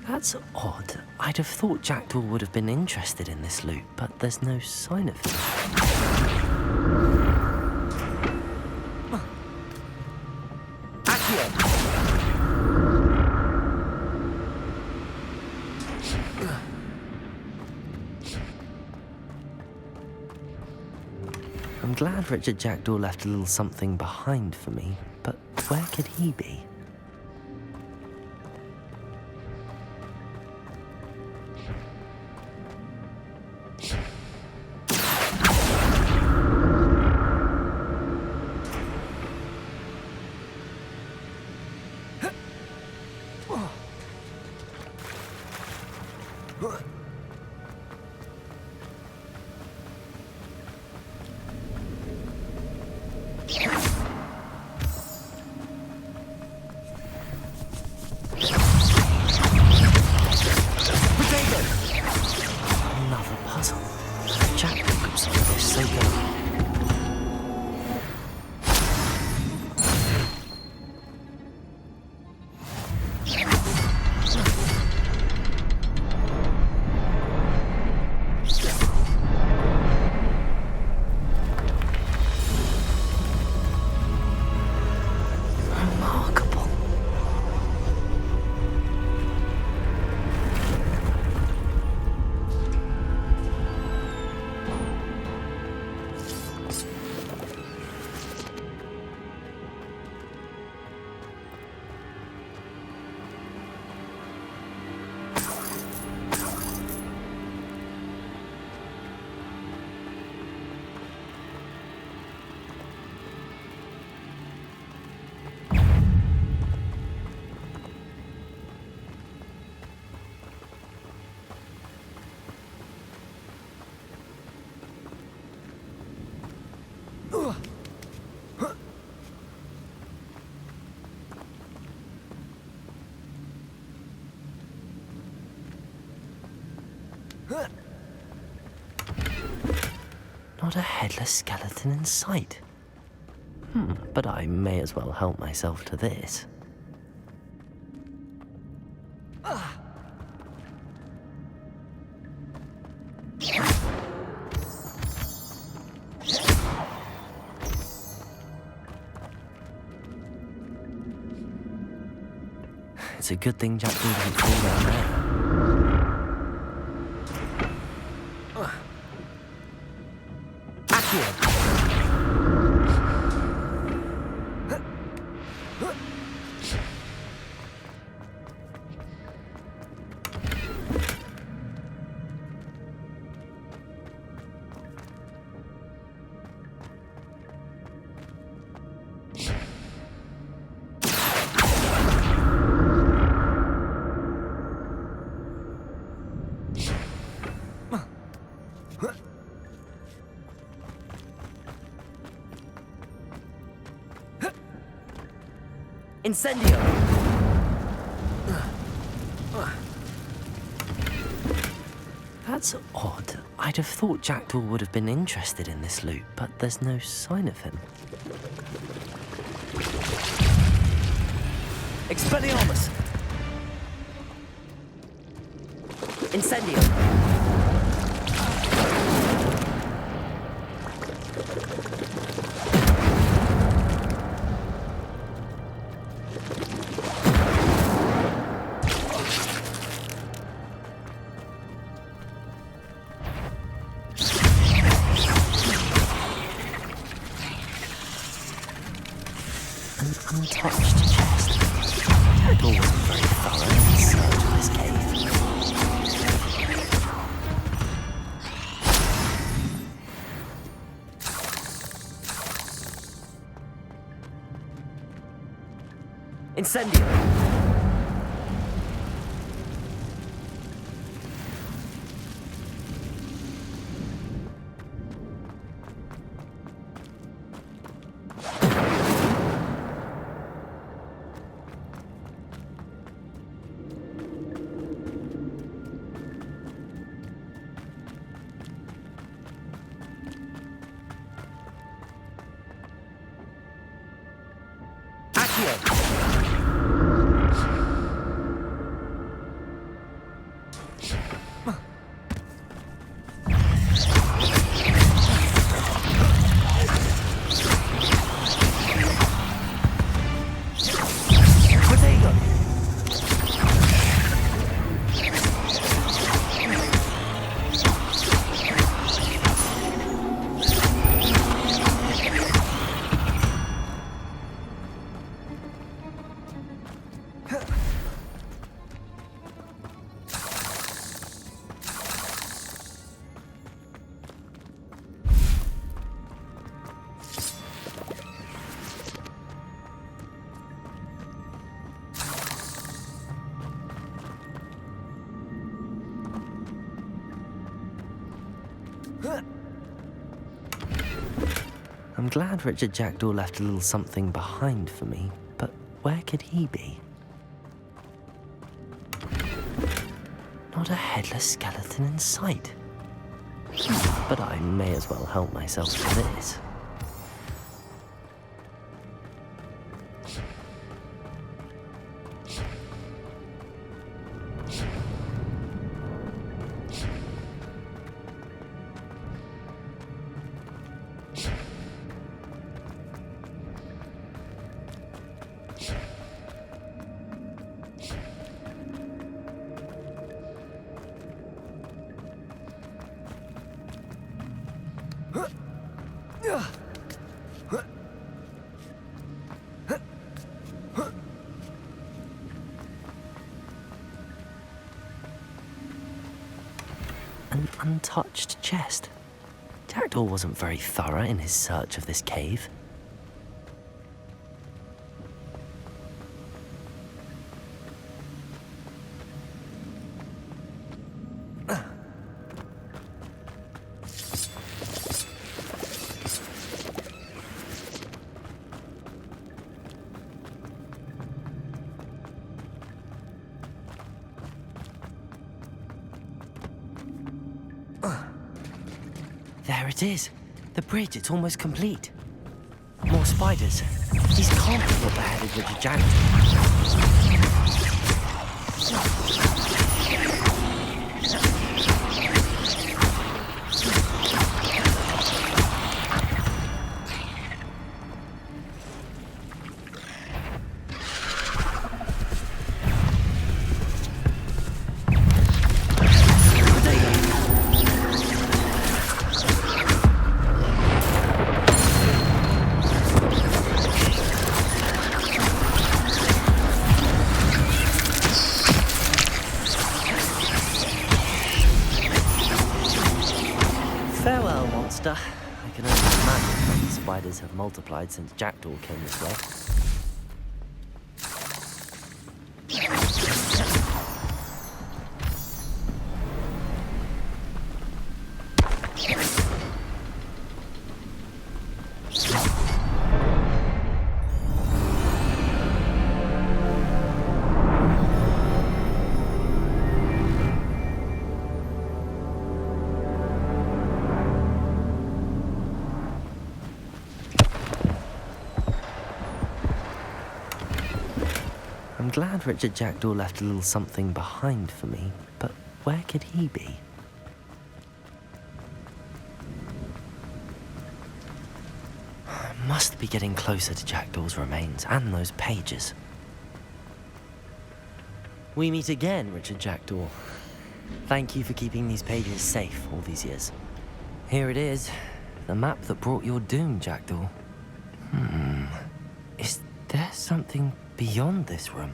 S1: That's odd. I'd have thought Jackdaw would have been interested in this loot, but there's no sign of him. I'm glad Richard Jackdaw left a little something behind for me, but where could he be? Another puzzle. Jackdaw could solve this so good. Not a headless skeleton in sight. But I may as well help myself to this. It's a good thing Jackdaw didn't fall down there. Incendio! That's odd. I'd have thought Jackdaw would have been interested in this loot, but there's no sign of him. Expelliarmus! Incendio! Untouched chest. Jackdaw wasn't very thorough in his search of this cave. Incendio! I'm glad Richard Jackdaw left a little something behind for me, but where could he be? Not a headless skeleton in sight. But I may as well help myself to this. An untouched chest. Jackdaw wasn't very thorough in his search of this cave. There it is. The bridge, it's almost complete. More spiders. These can't be what beheaded Richard Jackdaw. Farewell, monster. I can only imagine how these spiders have multiplied since Jackdaw came this way. I'm glad Richard Jackdaw left a little something behind for me, but where could he be? I must be getting closer to Jackdaw's remains and those pages. We meet again, Richard Jackdaw. Thank you for keeping these pages safe all these years. Here it is, the map that brought your doom, Jackdaw. Is there something beyond this room?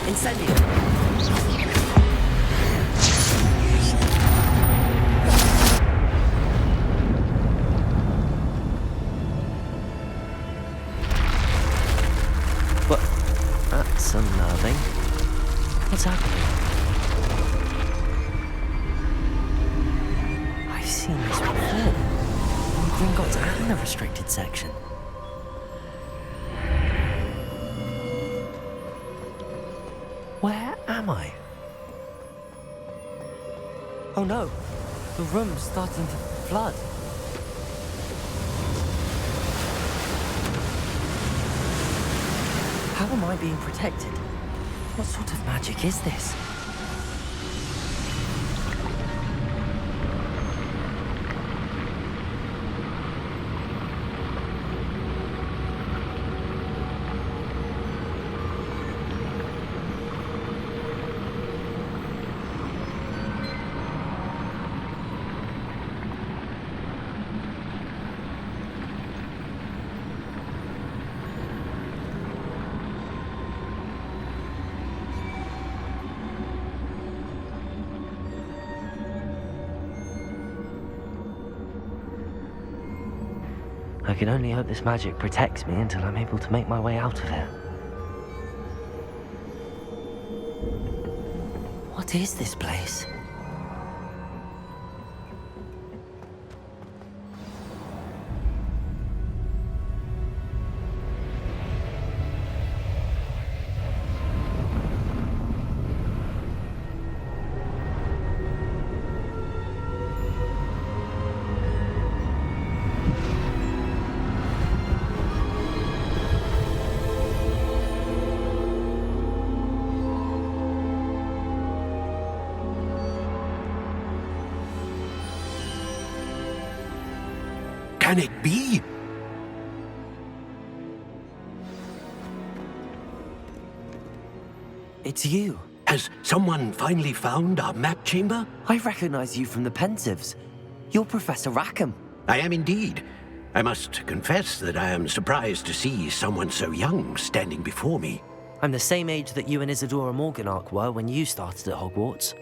S10: Incendio!
S1: What? That's unnerving. What's happening? I've seen this before. In Gringotts and the restricted section. Where am I? Oh no, the room's starting to flood. How am I being protected? What sort of magic is this? I can only hope this magic protects me until I'm able to make my way out of here. What is this place?
S20: Can it be?
S1: It's you.
S20: Has someone finally found our map chamber?
S1: I recognize you from the Pensieves. You're Professor Rackham.
S20: I am indeed. I must confess that I am surprised to see someone so young standing before me.
S1: I'm the same age that you and Isadora Morganach were when you started at Hogwarts.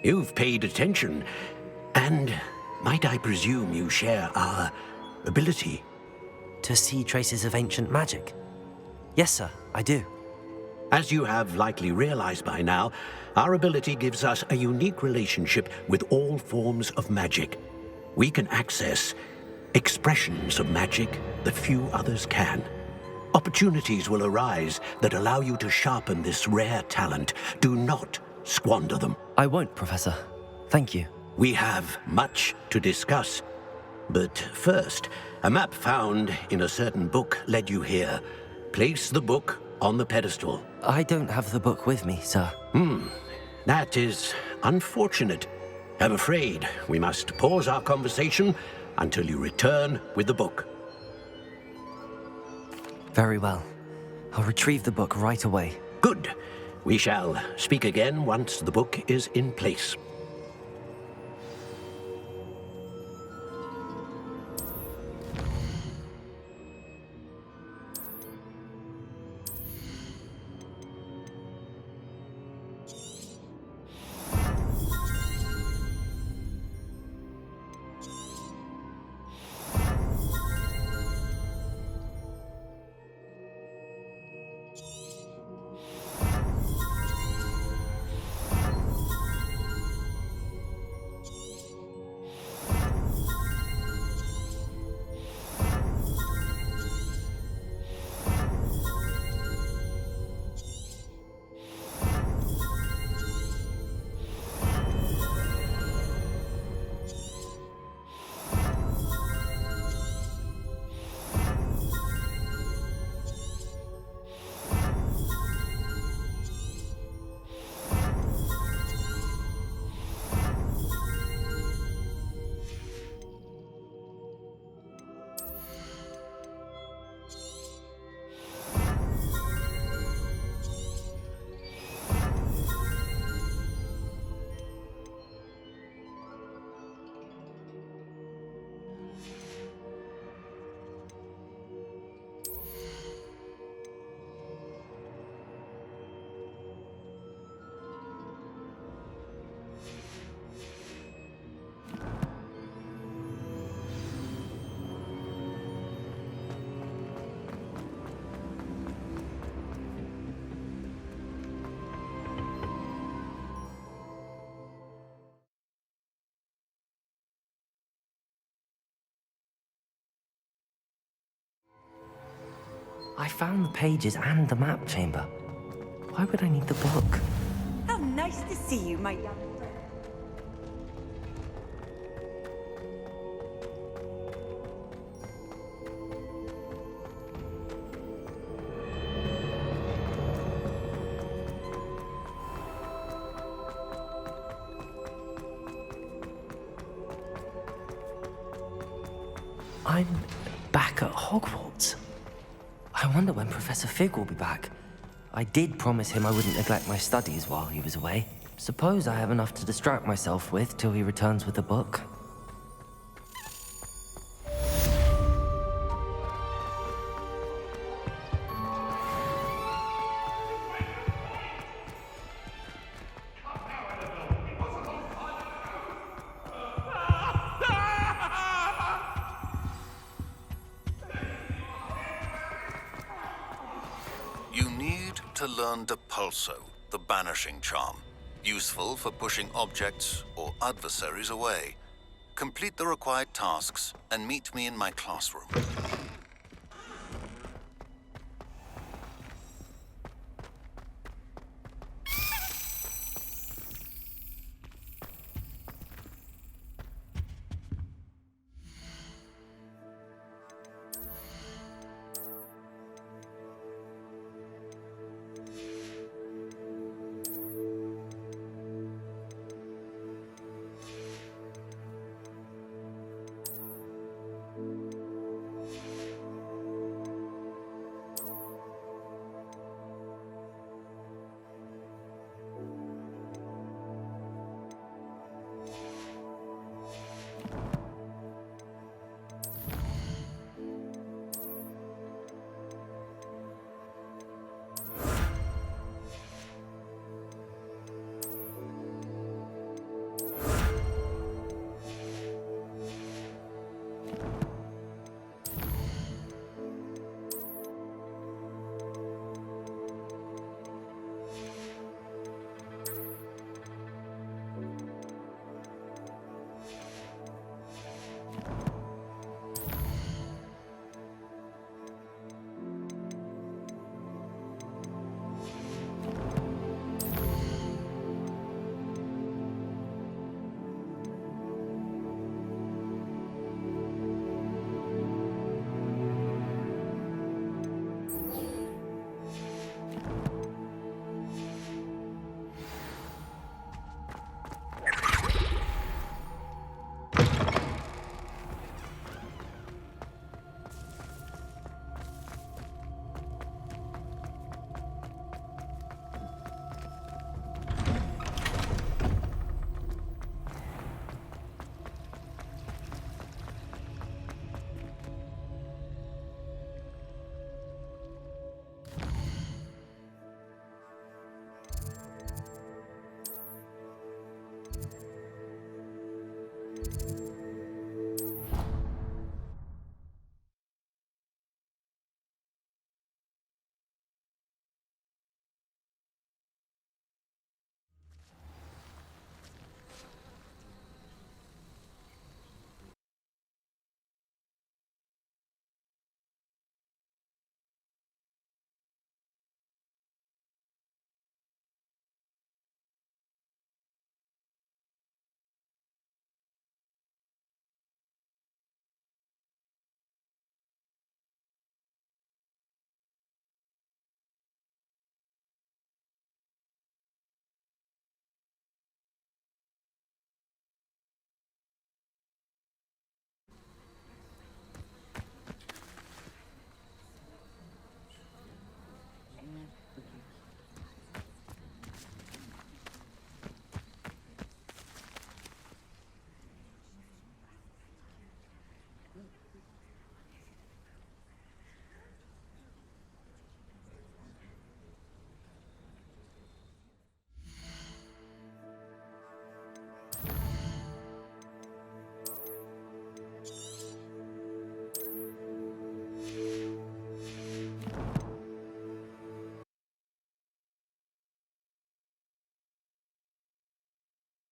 S20: You've paid attention, and might I presume you share our ability?
S1: To see traces of ancient magic? Yes, sir, I do.
S20: As you have likely realized by now, our ability gives us a unique relationship with all forms of magic. We can access expressions of magic that few others can. Opportunities will arise that allow you to sharpen this rare talent. Do not squander them.
S1: I won't, Professor. Thank you.
S20: We have much to discuss. But first, a map found in a certain book led you here. Place the book on the pedestal.
S1: I don't have the book with me, sir.
S20: That is unfortunate. I'm afraid we must pause our conversation until you return with the book.
S1: Very well. I'll retrieve the book right away.
S20: Good. We shall speak again once the book is in place.
S1: I found the pages and the map chamber. Why would I need the book?
S21: How nice to see you, my young friend.
S1: I'm back at Hogwarts. I wonder when Professor Fig will be back. I did promise him I wouldn't neglect my studies while he was away. Suppose I have enough to distract myself with till he returns with the book.
S14: You need to learn Depulso, the banishing charm. Useful for pushing objects or adversaries away. Complete the required tasks and meet me in my classroom.